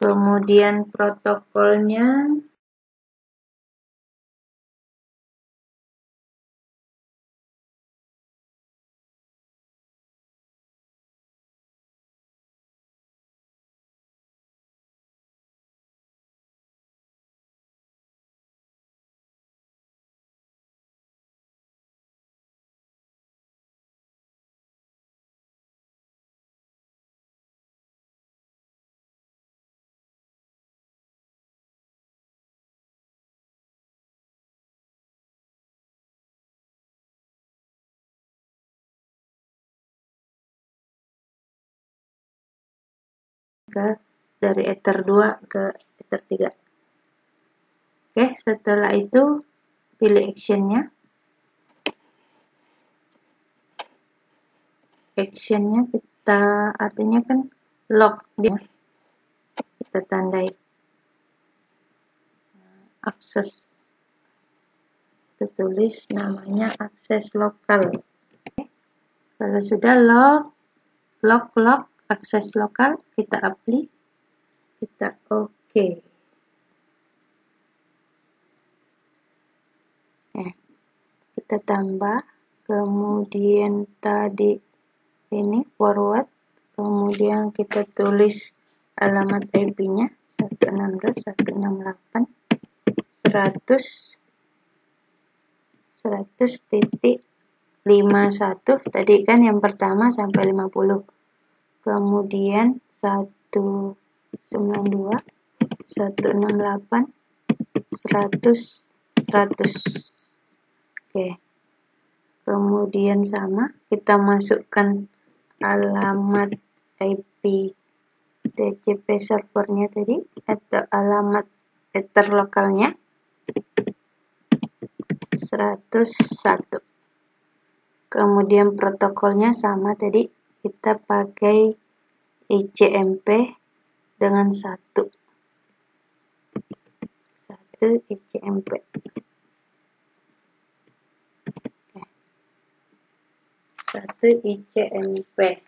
Kemudian protokolnya dari Ether 2 ke Ether 3. Oke, setelah itu pilih actionnya. Actionnya kita artinya kan lock dia. Kita tandai akses. Kita tulis namanya akses lokal. Kalau sudah lock akses lokal, kita apply, kita oke. Kita tambah, kemudian tadi ini forward, kemudian kita tulis alamat IP-nya 192.168.100.51 tadi kan yang pertama sampai 50. Kemudian 192.168.100. Oke. Kemudian sama, kita masukkan alamat IP TCP servernya tadi atau alamat Ether lokalnya 101. Kemudian protokolnya sama tadi, kita pakai ICMP dengan 1 ICMP. Oke. 1 ICMP.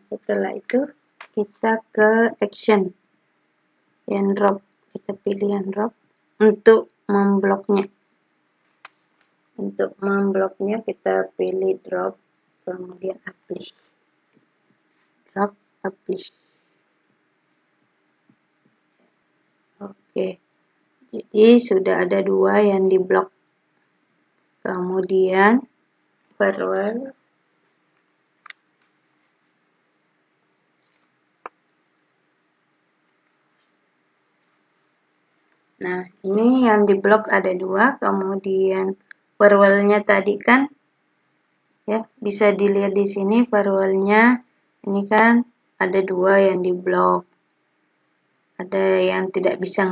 Setelah itu kita ke action yang drop, kita pilih yang drop untuk membloknya. Untuk membloknya kita pilih drop, kemudian apply. Drop, apply. Oke, jadi sudah ada 2 yang diblok. Kemudian firewall. Nah, ini yang diblok ada 2, kemudian firewall-nya tadi kan, ya bisa dilihat di sini firewall-nya ini kan ada 2 yang diblok. Ada yang tidak bisa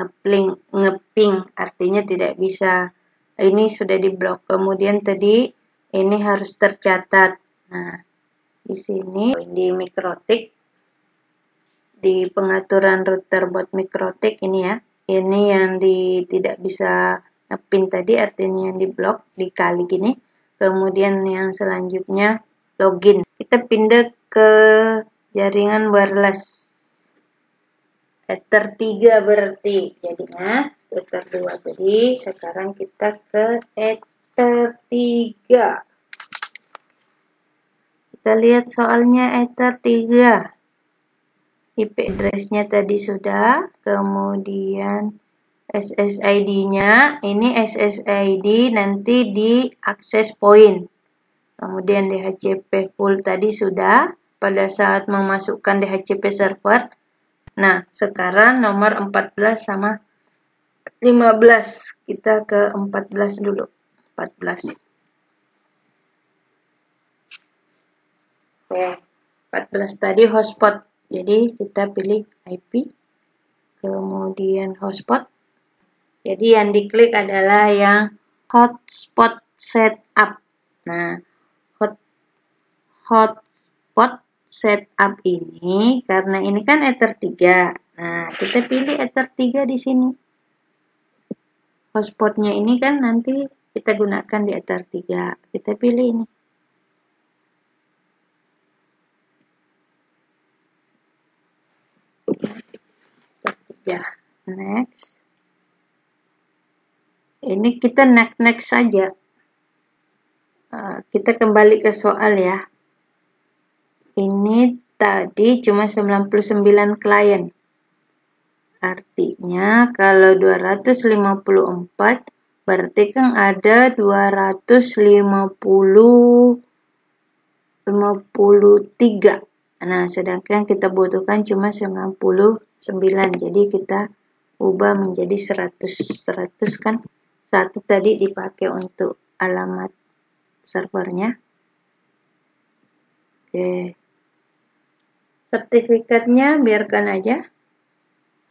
ngeping, artinya tidak bisa. Ini sudah diblok. Kemudian tadi ini harus tercatat. Nah, di sini di MikroTik, di pengaturan router buat MikroTik ini ya. Ini yang tidak bisa ngepin tadi, artinya yang diblok, dikali gini. Kemudian yang selanjutnya login. Kita pindah ke jaringan wireless. Ether 3 berarti. Jadinya Ether 2 tadi, sekarang kita ke Ether 3. Kita lihat soalnya Ether 3. IP address-nya tadi sudah, kemudian SSID-nya, ini SSID nanti di access point. Kemudian DHCP full tadi sudah, pada saat memasukkan DHCP server. Nah, sekarang nomor 14 sama 15. Kita ke 14 dulu. 14. Oke, 14 tadi hotspot. Jadi kita pilih IP, kemudian hotspot. Jadi yang diklik adalah yang hotspot setup. Nah, hotspot setup ini, karena ini kan Ether 3. Nah, kita pilih Ether 3 di sini. Hotspotnya ini kan nanti kita gunakan di Ether 3. Kita pilih ini. Ya, next. Ini kita next saja. Kita kembali ke soal ya. Ini tadi cuma 99 klien. Artinya kalau 254 berarti kan ada 253. Nah, sedangkan kita butuhkan cuma 99. Jadi kita ubah menjadi 100 kan. 1 tadi dipakai untuk alamat servernya. Oke. Sertifikatnya biarkan aja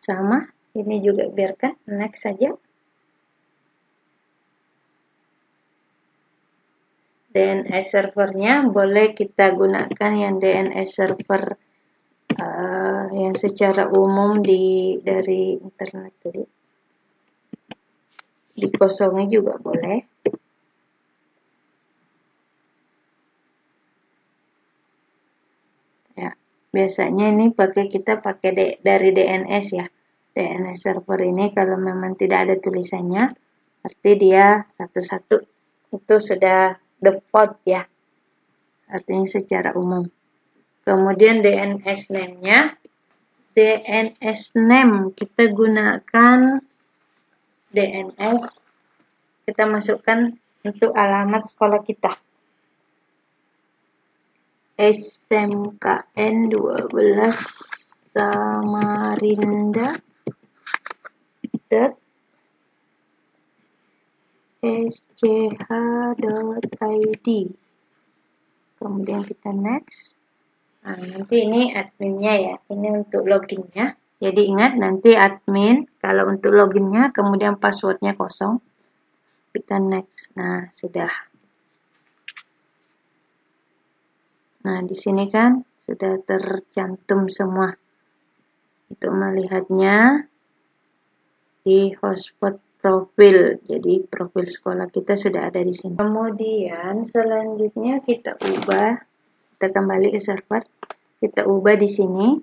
sama, ini juga biarkan, next saja. DNS servernya boleh kita gunakan yang DNS server yang secara umum dari internet tadi. Dikosongi juga boleh. Ya, biasanya ini kita pakai dari DNS ya. DNS server ini kalau memang tidak ada tulisannya, berarti dia satu-satu itu sudah default ya. Artinya secara umum. Kemudian DNS name-nya, DNS name kita gunakan DNS, kita masukkan untuk alamat sekolah kita. SMKN 12 Samarinda .sch.id. Kemudian kita next. Nah, nanti ini adminnya ya, ini untuk loginnya. Jadi ingat nanti admin kalau untuk loginnya, kemudian passwordnya kosong. Kita next. Nah, sudah. Nah, di sini kan sudah tercantum semua. Untuk melihatnya di hotspot profil. Jadi profil sekolah kita sudah ada di sini. Kemudian selanjutnya kita ubah, kita kembali ke server. Kita ubah di sini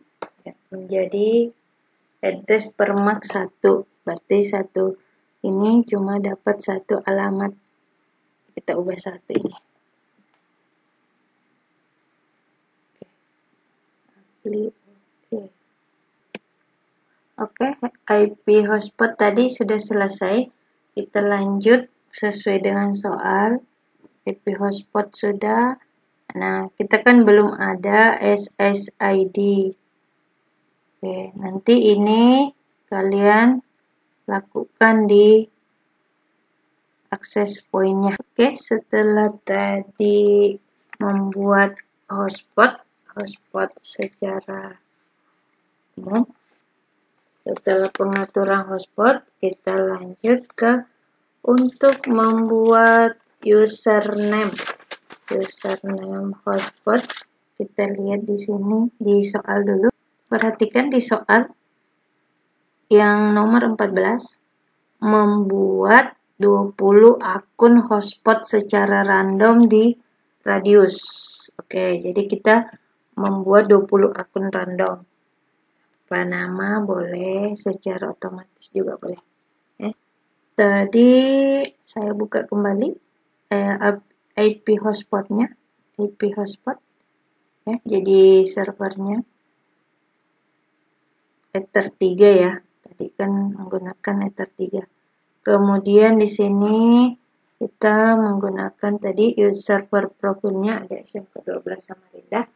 menjadi address per MAC 1. Berarti satu ini cuma dapat satu alamat. Kita ubah satu ini. Oke, IP hotspot tadi sudah selesai. Kita lanjut sesuai dengan soal. IP hotspot sudah. Nah, kita kan belum ada SSID. Oke, nanti ini kalian lakukan di akses poinnya. Oke, setelah tadi membuat hotspot secara umum. Setelah pengaturan hotspot, kita lanjut ke untuk membuat username. Username hotspot kita lihat di sini di soal dulu. Perhatikan di soal yang nomor 14, membuat 20 akun hotspot secara random di radius. Oke, jadi kita membuat 20 akun random. Apa nama boleh, secara otomatis juga boleh. Tadi saya buka kembali IP hotspotnya, IP hotspot. Jadi servernya Ether 3 ya. Tadi kan menggunakan Ether 3. Kemudian di sini kita menggunakan tadi server profilnya ada SMK 12 Samarinda.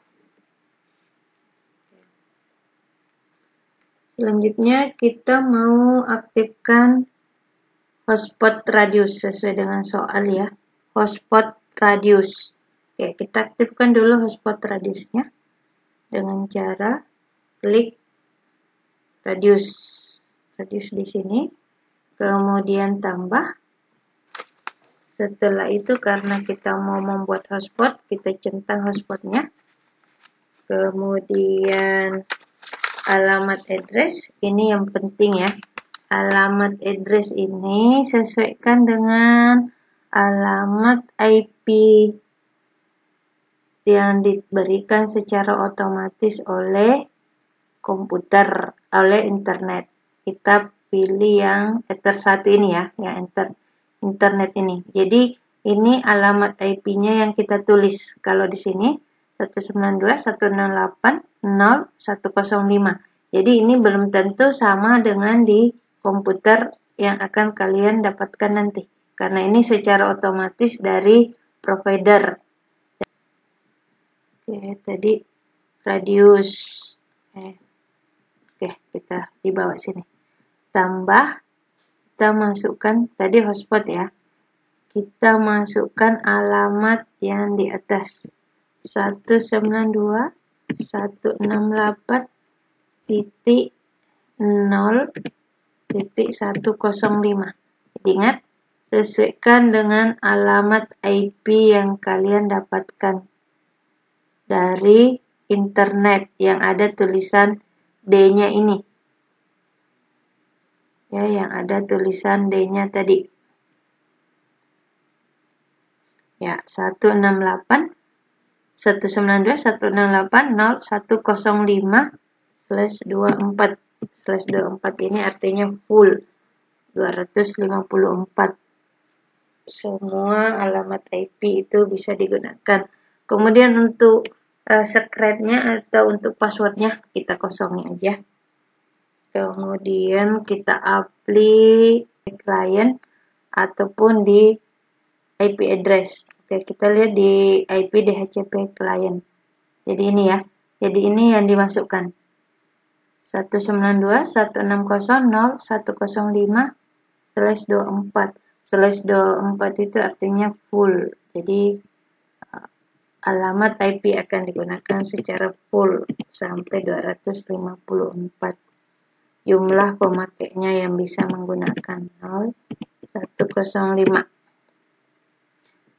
Selanjutnya kita mau aktifkan hotspot radius sesuai dengan soal ya. Hotspot radius. Oke, kita aktifkan dulu hotspot radiusnya dengan cara klik radius di sini. Kemudian tambah. Setelah itu karena kita mau membuat hotspot, kita centang hotspotnya. Kemudian alamat address, ini yang penting ya. Alamat address ini sesuaikan dengan alamat IP yang diberikan secara otomatis oleh komputer, oleh internet. Kita pilih yang Ether 1 ini ya, yang internet ini. Jadi ini alamat IP-nya yang kita tulis. Kalau di sini 192.168.0.105. Jadi ini belum tentu sama dengan di komputer yang akan kalian dapatkan nanti. Karena ini secara otomatis dari provider. Oke, tadi radius. Oke, kita di bawah sini. tambah, kita masukkan tadi hotspot ya. Kita masukkan alamat yang di atas 192.168.0.105. Ingat, sesuaikan dengan alamat IP yang kalian dapatkan dari internet yang ada tulisan D-nya ini. Ya, yang ada tulisan D-nya tadi. Ya, 168.168.0.105/24 ini artinya full 254. Semua alamat IP itu bisa digunakan. Kemudian untuk secret-nya atau untuk passwordnya kita kosongin aja. Kemudian kita apply client ataupun di IP address. Oke, kita lihat di IP DHCP client. Jadi ini ya. Jadi ini yang dimasukkan. 192.160.105/24. /24 itu artinya full. Jadi alamat IP akan digunakan secara full sampai 254. Jumlah pemakainya yang bisa menggunakan 0105.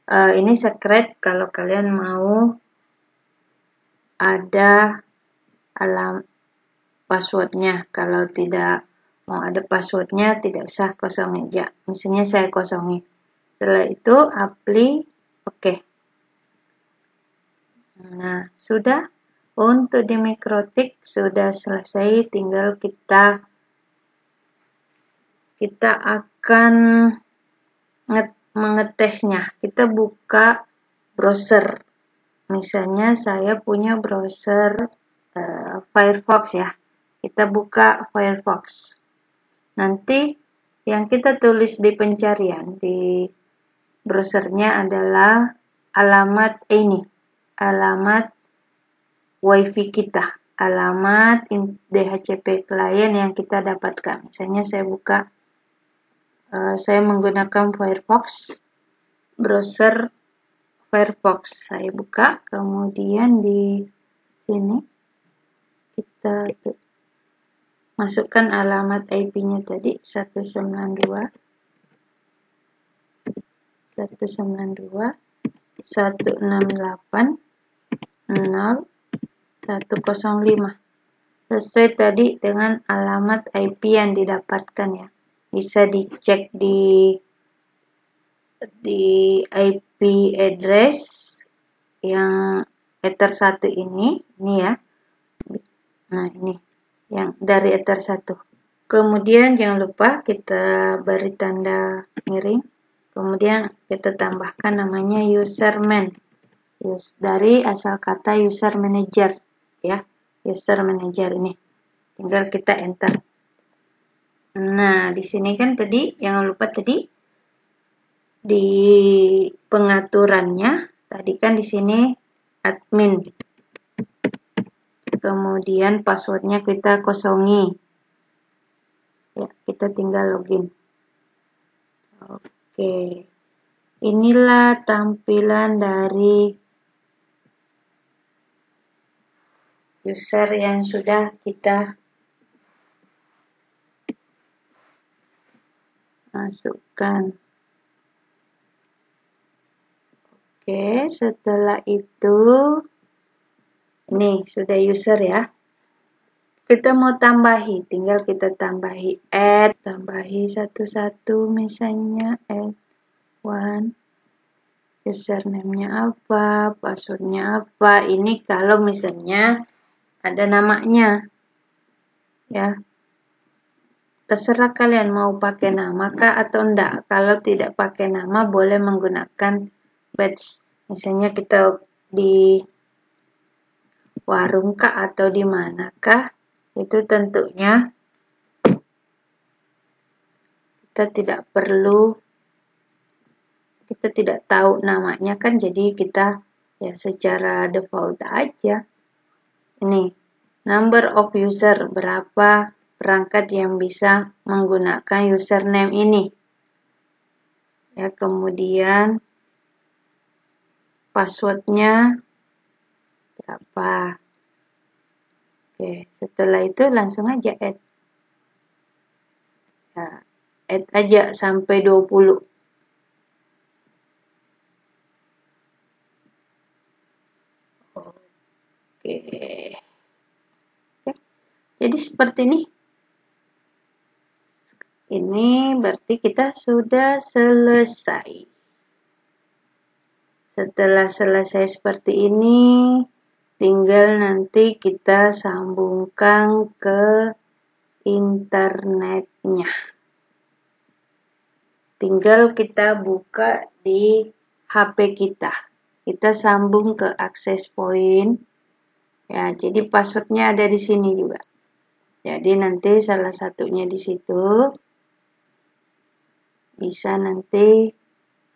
Ini secret kalau kalian mau ada passwordnya. Kalau tidak mau ada passwordnya, tidak usah kosong aja. Misalnya saya kosongin. Setelah itu apply, oke. Nah, sudah. Untuk di Mikrotik sudah selesai. Tinggal kita akan mengetesnya. Kita buka browser. Misalnya saya punya browser Firefox ya. Kita buka Firefox. Nanti yang kita tulis di pencarian di browsernya adalah alamat ini, alamat WiFi kita, alamat DHCP client yang kita dapatkan. Misalnya saya buka, saya menggunakan Firefox, browser Firefox. Saya buka, kemudian di sini kita masukkan alamat IP-nya tadi 192.168.0.105 sesuai tadi dengan alamat IP yang didapatkan ya. Bisa dicek di IP address yang Ether 1 ini ya. Nah, ini yang dari Ether 1. Kemudian jangan lupa kita beri tanda miring. Kemudian kita tambahkan namanya userman. Dari asal kata user manager ya. User manager ini. Tinggal kita enter. Nah, di sini kan tadi jangan lupa tadi di pengaturannya tadi kan di sini admin. Kemudian passwordnya kita kosongi. Ya, kita tinggal login. Oke. Inilah tampilan dari user yang sudah kita masukkan. Oke, setelah itu nih, sudah user ya. Kita mau tambahi, tinggal kita tambahi add, tambahi satu-satu misalnya add one. Username-nya apa, password-nya apa. Ini kalau misalnya ada namanya. Ya. Terserah kalian mau pakai nama kah atau enggak. Kalau tidak pakai nama boleh menggunakan badge. Misalnya kita di warung kah atau di manakah, itu tentunya kita tidak tahu namanya kan, jadi kita ya secara default aja. Ini number of user berapa perangkat yang bisa menggunakan username ini. Ya, kemudian passwordnya berapa. Oke, setelah itu langsung aja add. Nah, add aja sampai 20. Oke. Jadi seperti ini. Ini berarti kita sudah selesai. Setelah selesai seperti ini, tinggal nanti kita sambungkan ke internetnya. Tinggal kita buka di HP kita. Kita sambung ke access point. Ya, jadi passwordnya ada di sini juga. Jadi nanti salah satunya di situ. Bisa nanti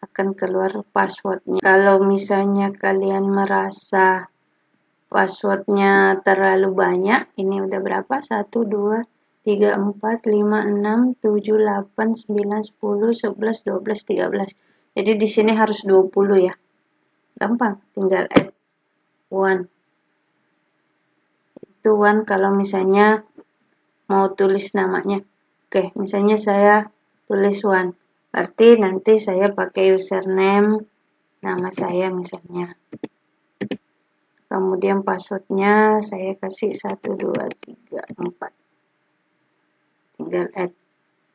akan keluar passwordnya. Kalau misalnya kalian merasa passwordnya terlalu banyak, ini udah berapa? 1, 2, 3, 4, 5, 6, 7, 8, 9, 10, 11, 12, 13. Jadi di sini harus 20 ya. Gampang, tinggal add 1. Itu 1 kalau misalnya mau tulis namanya. Oke, misalnya saya tulis 1. Berarti nanti saya pakai username nama saya misalnya. Kemudian passwordnya saya kasih 1, 2, 3, 4. Tinggal add.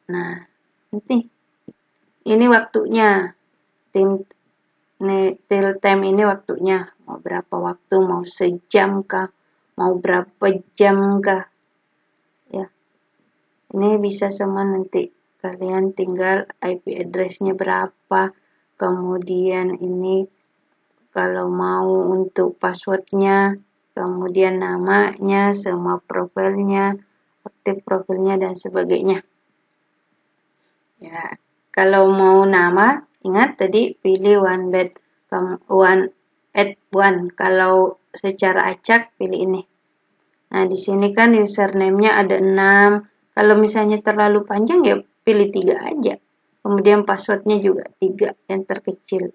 Nah, nanti ini waktunya. Till time ini waktunya. Mau berapa waktu, mau sejam kah, mau berapa jam kah. Ya. Ini bisa semua nanti. Kalian tinggal IP address-nya berapa. Kemudian ini kalau mau untuk passwordnya, kemudian namanya, semua profilnya, aktif profilnya dan sebagainya. Ya, kalau mau nama, ingat tadi pilih add one. Kalau secara acak pilih ini. Nah, di sini kan username-nya ada 6. Kalau misalnya terlalu panjang ya pilih 3 aja. Kemudian passwordnya juga 3 yang terkecil.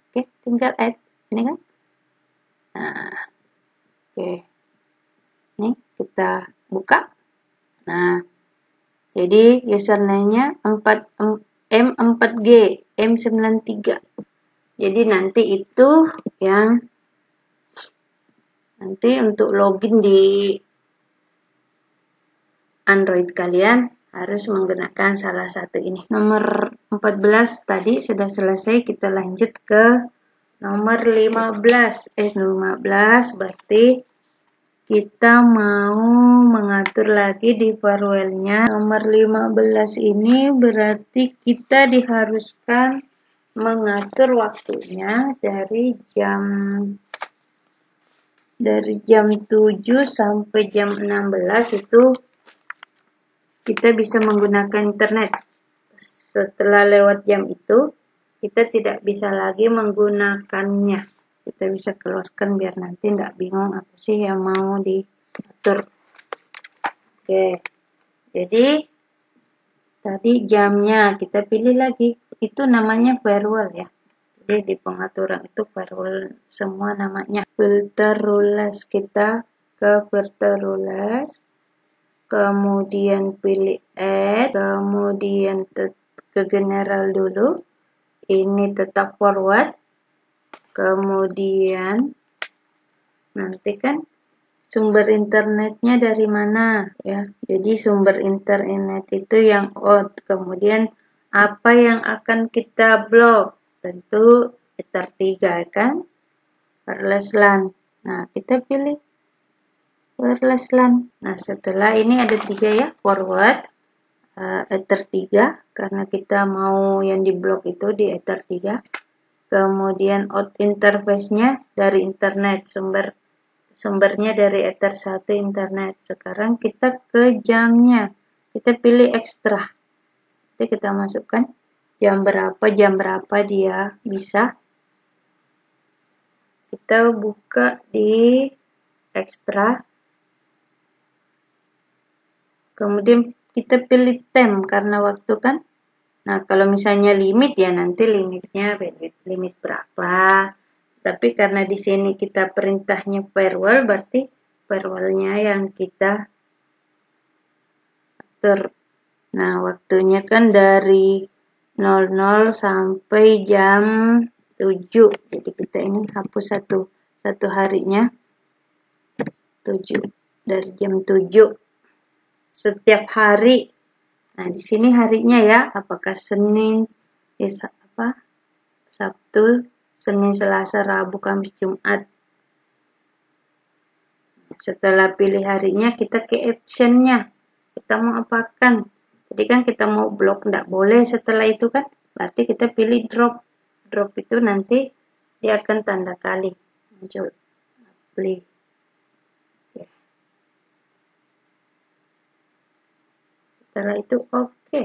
Oke, tinggal add. Ini kan. Nah, oke. Ini kita buka. Nah, jadi username-nya M4G, M93. Jadi nanti itu yang nanti untuk login di Android kalian harus menggunakan salah satu ini. Nomor 14 tadi sudah selesai, kita lanjut ke nomor 15. 15 berarti kita mau mengatur lagi di farewell-nya. Nomor 15 ini berarti kita diharuskan mengatur waktunya dari jam 7 sampai jam 16 itu kita bisa menggunakan internet. Setelah lewat jam itu, kita tidak bisa lagi menggunakannya. Kita bisa keluarkan biar nanti tidak bingung apa sih yang mau diatur. Oke, jadi tadi jamnya kita pilih lagi. Itu namanya firewall ya. Jadi di pengaturan itu firewall semua namanya. Filter rules, kita ke filter rules. Kemudian pilih add, kemudian ke general dulu, ini tetap forward, kemudian nanti kan sumber internetnya dari mana ya, jadi sumber internet itu yang out, kemudian apa yang akan kita blok, tentu Ether 3 kan, wireless LAN. Nah, kita pilih wireless LAN. Nah, setelah ini ada 3 ya, forward, Ether 3, karena kita mau yang diblok itu di Ether 3. Kemudian out interface-nya dari internet, sumbernya dari Ether 1 internet. Sekarang kita ke jamnya. Kita pilih ekstra. Jadi kita masukkan jam berapa dia bisa. Kita buka di ekstra. Kemudian kita pilih time karena waktu kan. Nah, kalau misalnya limit ya nanti limitnya limit berapa. Tapi karena di sini kita perintahnya firewall, berarti firewallnya yang kita atur. Nah, waktunya kan dari 00 sampai jam 7. Jadi kita ini hapus satu harinya. 7 dari jam 7 setiap hari. Nah, di sini harinya ya, apakah Senin, Sabtu, Senin, Selasa, Rabu, Kamis, Jumat. Setelah pilih harinya, kita ke actionnya. Kita mau apakan? Jadi kan kita mau blok, tidak boleh setelah itu kan. Berarti kita pilih drop. Drop itu nanti dia akan tanda kali muncul. Pilih. Setelah itu oke.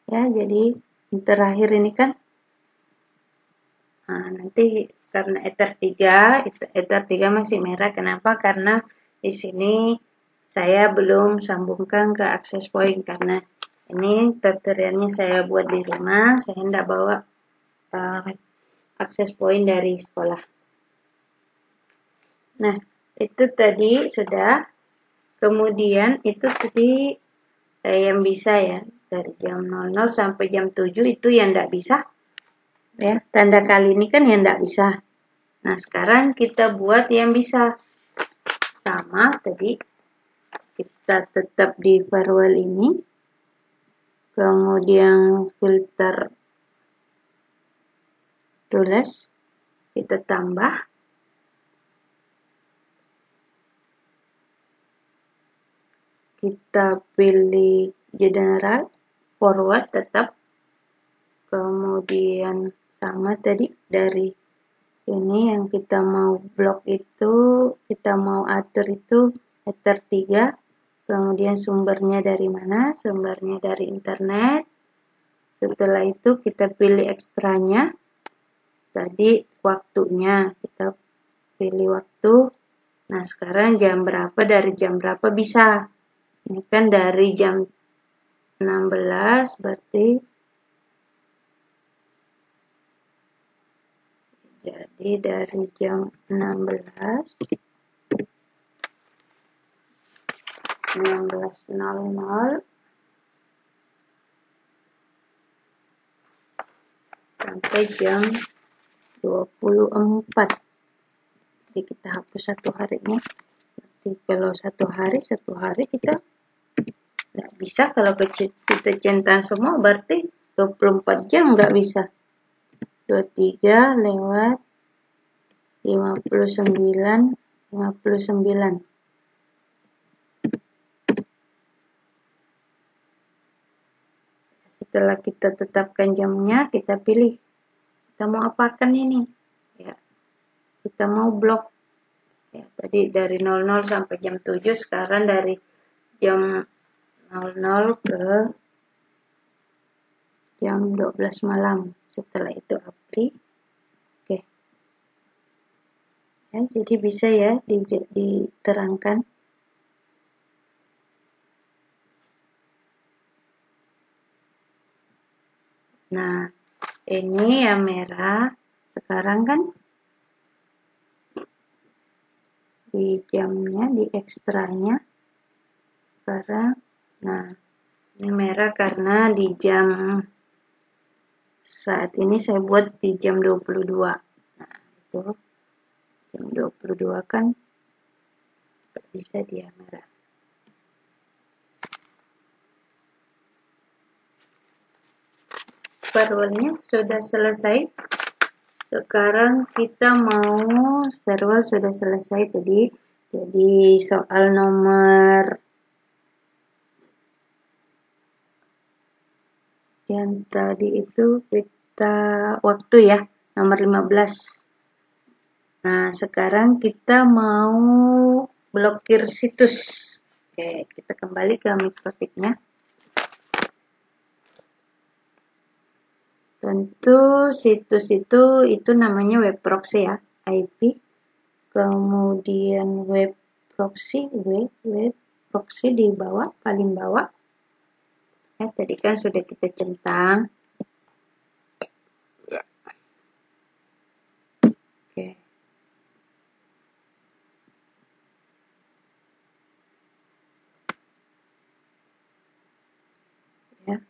Ya, jadi terakhir ini kan. Nah, nanti karena Ether 3 masih merah. Kenapa? Karena di sini saya belum sambungkan ke access point karena ini tutorialnya saya buat di rumah. Saya tidak bawa access point dari sekolah. Nah, itu tadi sudah. Kemudian itu tadi yang bisa ya. Dari jam 00 sampai jam 7 itu yang tidak bisa. Ya, tanda kali ini kan yang tidak bisa. Nah, sekarang kita buat yang bisa. Sama tadi. Kita tetap di firewall ini. Kemudian filter tulis. Kita tambah. Kita pilih general. Forward tetap. Kemudian sama tadi dari ini yang kita mau blok itu, kita mau atur itu Ether 3. Kemudian sumbernya dari mana? Sumbernya dari internet. Setelah itu kita pilih ekstranya. Tadi waktunya, kita pilih waktu. Nah, sekarang jam berapa, dari jam berapa bisa. Ini kan dari jam 16, berarti jadi dari jam 16.00 sampai jam 24. Jadi kita hapus satu harinya. Jadi kalau satu hari kita nggak bisa. Kalau kita centang semua berarti 24 jam nggak bisa. 23 lewat 59. Setelah kita tetapkan jamnya, kita pilih. Kita mau apakan ini? Ya, kita mau blok. Ya, tadi dari 00 sampai jam 7, sekarang dari jam 00 ke jam 12 malam. Setelah itu apply. Oke. Ya, jadi bisa ya diterangkan. Nah, ini yang merah. Sekarang kan di jamnya, di ekstranya. Sekarang, nah, ini merah karena di jam saat ini saya buat di jam 22. Nah, itu jam 22 kan nggak bisa dia merah. Firewallnya sudah selesai. Sekarang kita mau firewall sudah selesai tadi. Jadi soal nomor yang tadi itu kita waktu ya, nomor 15. Nah, sekarang kita mau blokir situs. Oke, kita kembali ke Mikrotiknya. Tentu situs itu namanya web proxy ya, IP. Kemudian web proxy di bawah, paling bawah. Ya, tadi kan sudah kita centang. Oke. Ya.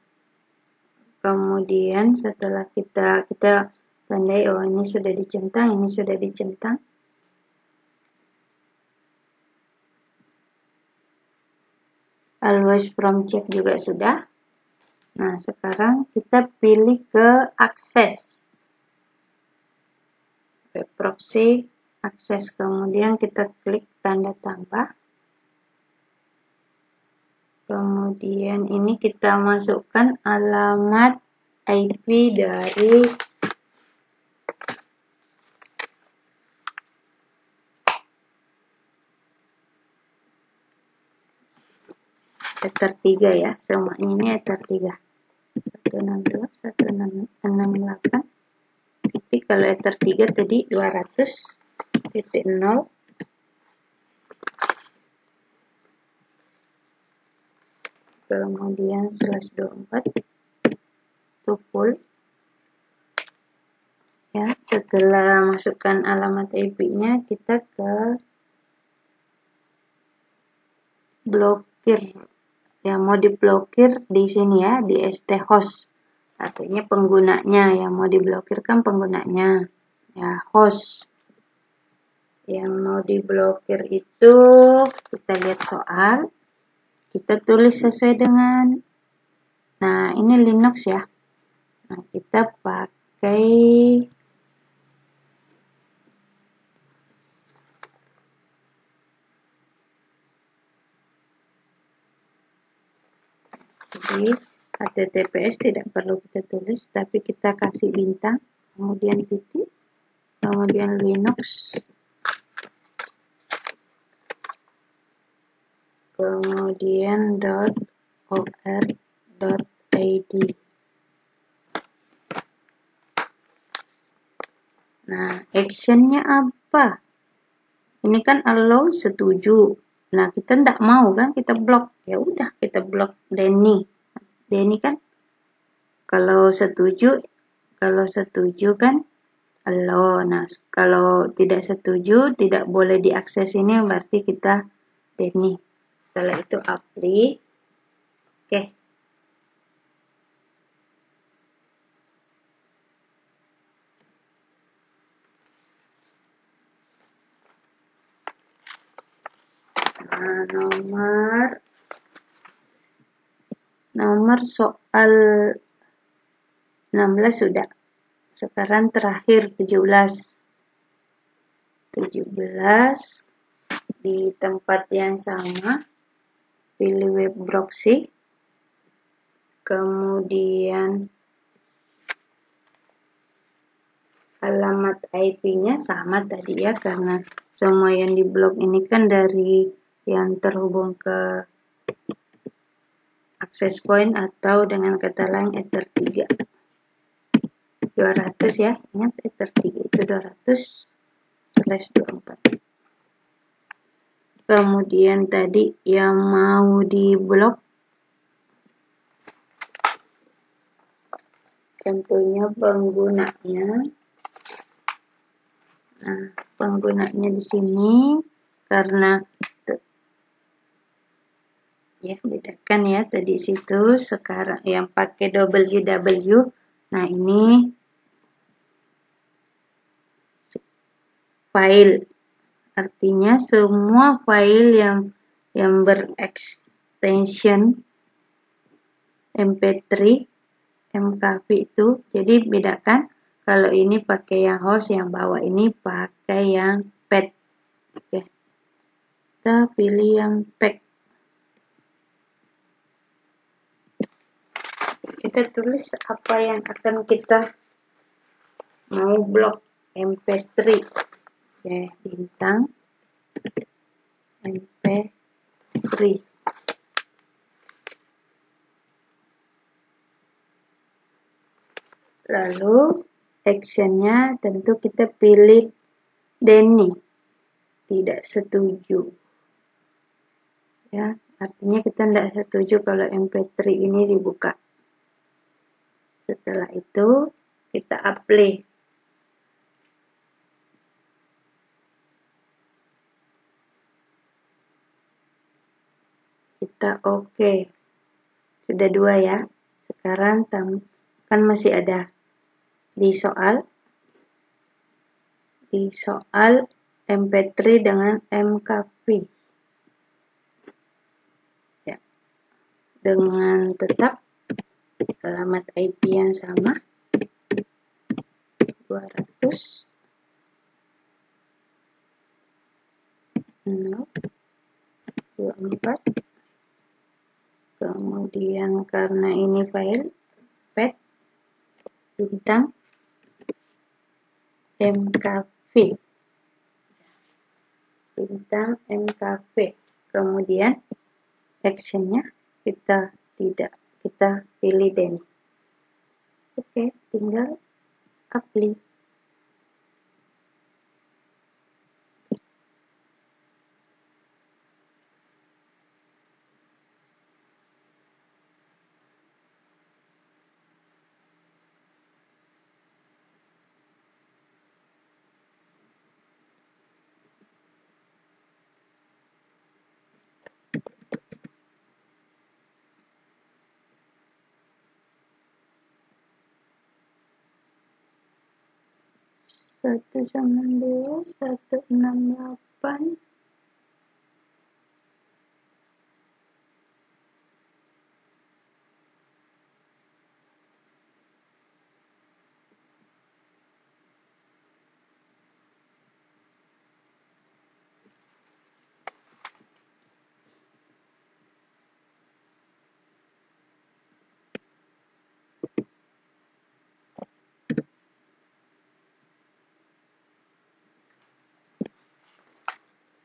Kemudian setelah kita tandai, oh ini sudah dicentang, ini sudah dicentang. Always from check juga sudah. Nah, sekarang kita pilih ke akses. Web proxy, akses. Kemudian kita klik tanda tambah. Kemudian ini kita masukkan alamat IP dari Ether 3 ya, semuanya ini Ether 3. 162.168. Tapi kalau Ether 3 tadi 200.0. Kemudian /24 tuple. Ya, setelah masukkan alamat IP-nya, kita ke blokir. Yang mau diblokir di sini ya, di st host. Artinya penggunanya, yang mau diblokir kan penggunanya. Ya, host. Yang mau diblokir itu, kita lihat soal. Kita tulis sesuai dengan, nah ini Linux ya. Nah, kita pakai jadi HTTPS tidak perlu kita tulis, tapi kita kasih bintang, kemudian titik, kemudian Linux, kemudian .or.id. Nah, actionnya apa? Ini kan allow, setuju. Nah, kita tidak mau kan, kita blok. Ya udah, kita blok Denny. Denny kan kalau setuju kan allow. Nah, kalau tidak setuju, tidak boleh diakses ini, berarti kita Denny. Setelah itu apply. Oke. Nah, nomor soal 16 sudah. Sekarang terakhir 17 di tempat yang sama, pilih web proxy, kemudian alamat IP-nya sama tadi ya, karena semua yang diblok ini kan dari yang terhubung ke access point atau dengan kata lain Ether 3. 200 ya, ingat Ether 3 itu 200/24. Kemudian tadi yang mau diblok tentunya penggunanya. Nah, penggunanya di sini karena ya bedakan ya, tadi situ, sekarang yang pakai www. Nah, ini file, artinya semua file yang berekstension MP3 MKV itu, jadi bedakan kalau ini pakai yang host, yang bawah ini pakai yang pet. Oke. Kita pilih yang pack. Kita tulis apa yang akan kita mau blok, MP3. Oke, bintang MP3. Lalu actionnya tentu kita pilih Denny, tidak setuju. Ya, artinya kita tidak setuju kalau MP3 ini dibuka. Setelah itu kita apply. Kita oke. Sudah 2 ya. Sekarang kan masih ada di soal MP3 dengan MKV. Ya. Dengan tetap alamat IP yang sama 200.0.24. Kemudian karena ini file path bintang MKV, kemudian actionnya kita pilih Denny. Oke, tinggal apply. Satu 168.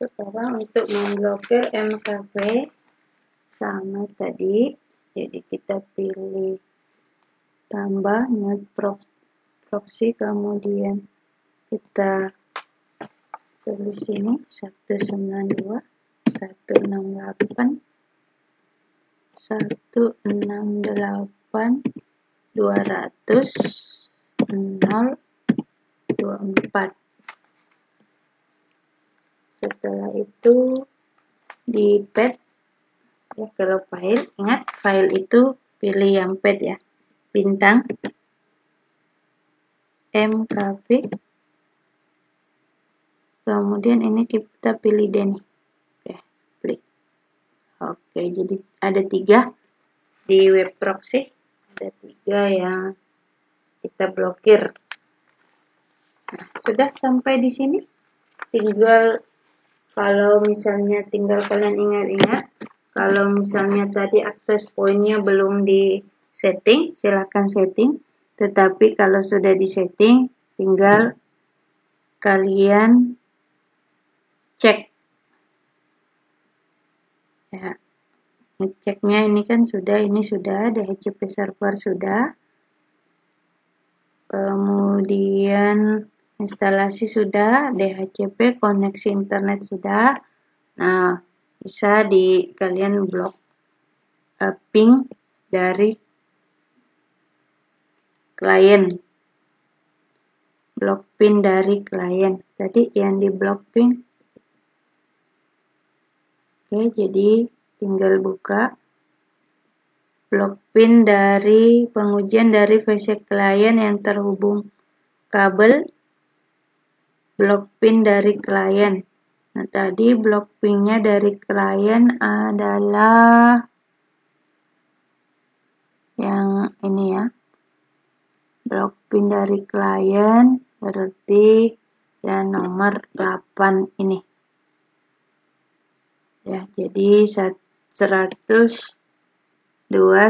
Sekarang untuk memblokir MKV sama tadi, jadi kita pilih tambah net proxy, kemudian kita tulis sini 168.168.200.024. Setelah itu di path ya, kalau file, ingat file itu pilih yang path ya, bintang MKV, kemudian ini kita pilih Denny. Oke, jadi ada 3 di web proxy, ada 3 yang kita blokir. Nah, sudah sampai di sini. Tinggal kalau misalnya kalian ingat-ingat, kalau misalnya tadi access point-nya belum di setting, silakan setting. Tetapi kalau sudah di setting, tinggal kalian cek. Ya, ngeceknya ini kan ini sudah, DHCP server sudah. Kemudian instalasi sudah, DHCP, koneksi internet sudah. Nah, bisa kalian blok ping dari klien. Blok pin dari klien. Tadi yang di blok ping. Oke, jadi tinggal buka blok pin dari pengujian dari VC klien yang terhubung kabel. Blok pin dari klien. Nah, tadi blok pinnya dari klien adalah yang ini ya. Blok pin dari klien berarti ya nomor 8 ini. Ya, jadi 102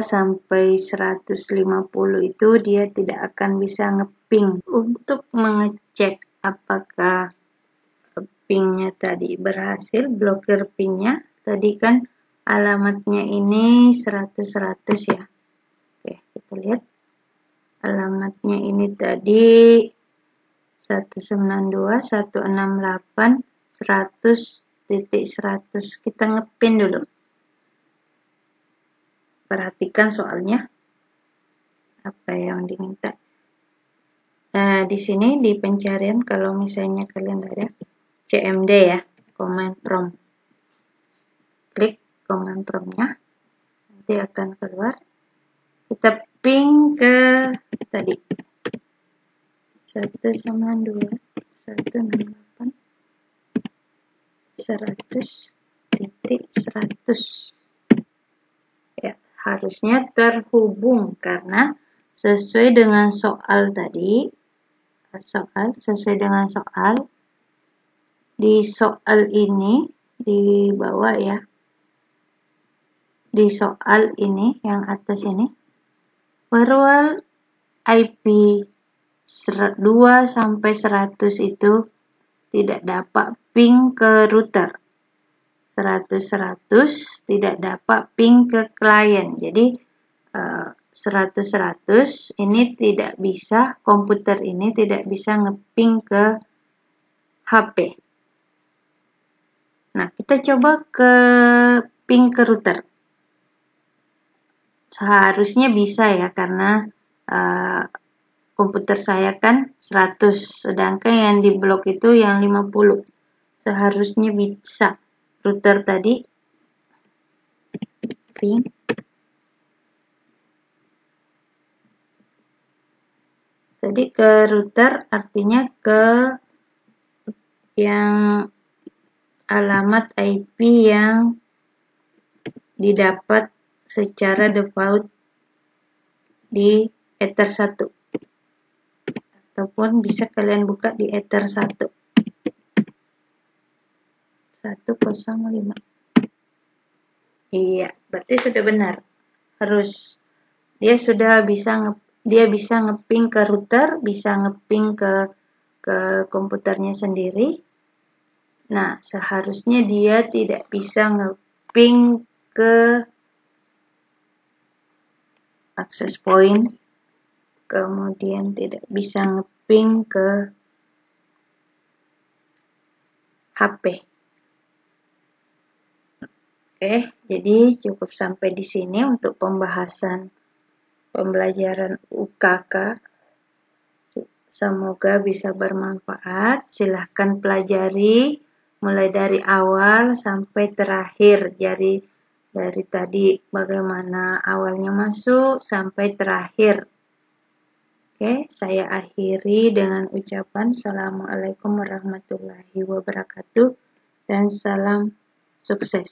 sampai 150 itu dia tidak akan bisa ngeping. Untuk mengecek apakah pingnya tadi berhasil, blokir pingnya tadi kan alamatnya ini 100 ya. Oke, kita lihat Alamatnya ini tadi 192.168.100.100. Kita ngepin dulu. Perhatikan soalnya apa yang diminta. Di sini di pencarian, kalau misalnya kalian ada CMD ya, command prompt. Klik command prompt-nya, nanti akan keluar. Kita ping ke tadi 192.168.100.100. Ya, harusnya terhubung karena sesuai dengan soal tadi. Sesuai dengan soal. Di soal ini di bawah ya. Di soal ini yang atas ini, firewall IP 2 sampai 100 itu tidak dapat ping ke router. 100 tidak dapat ping ke klien. Jadi 100 ini tidak bisa, komputer ini tidak bisa ngeping ke HP. Nah, kita coba ke ping ke router. Seharusnya bisa ya, karena komputer saya kan 100, sedangkan yang di blok itu yang 50. Seharusnya bisa. Router tadi ping. Jadi ke router artinya ke yang alamat IP yang didapat secara default di Ether 1. Ataupun bisa kalian buka di Ether 1. 105. Iya, berarti sudah benar. Harus dia sudah bisa ngeping ke router, bisa ngeping ke komputernya sendiri. Nah, seharusnya dia tidak bisa ngeping ke access point, kemudian tidak bisa ngeping ke HP. Oke, jadi cukup sampai di sini untuk pembahasan pembelajaran UKK. Semoga bisa bermanfaat. Silahkan pelajari mulai dari awal sampai terakhir. Jadi dari tadi bagaimana awalnya masuk sampai terakhir. Oke, saya akhiri dengan ucapan Assalamualaikum warahmatullahi wabarakatuh dan salam sukses.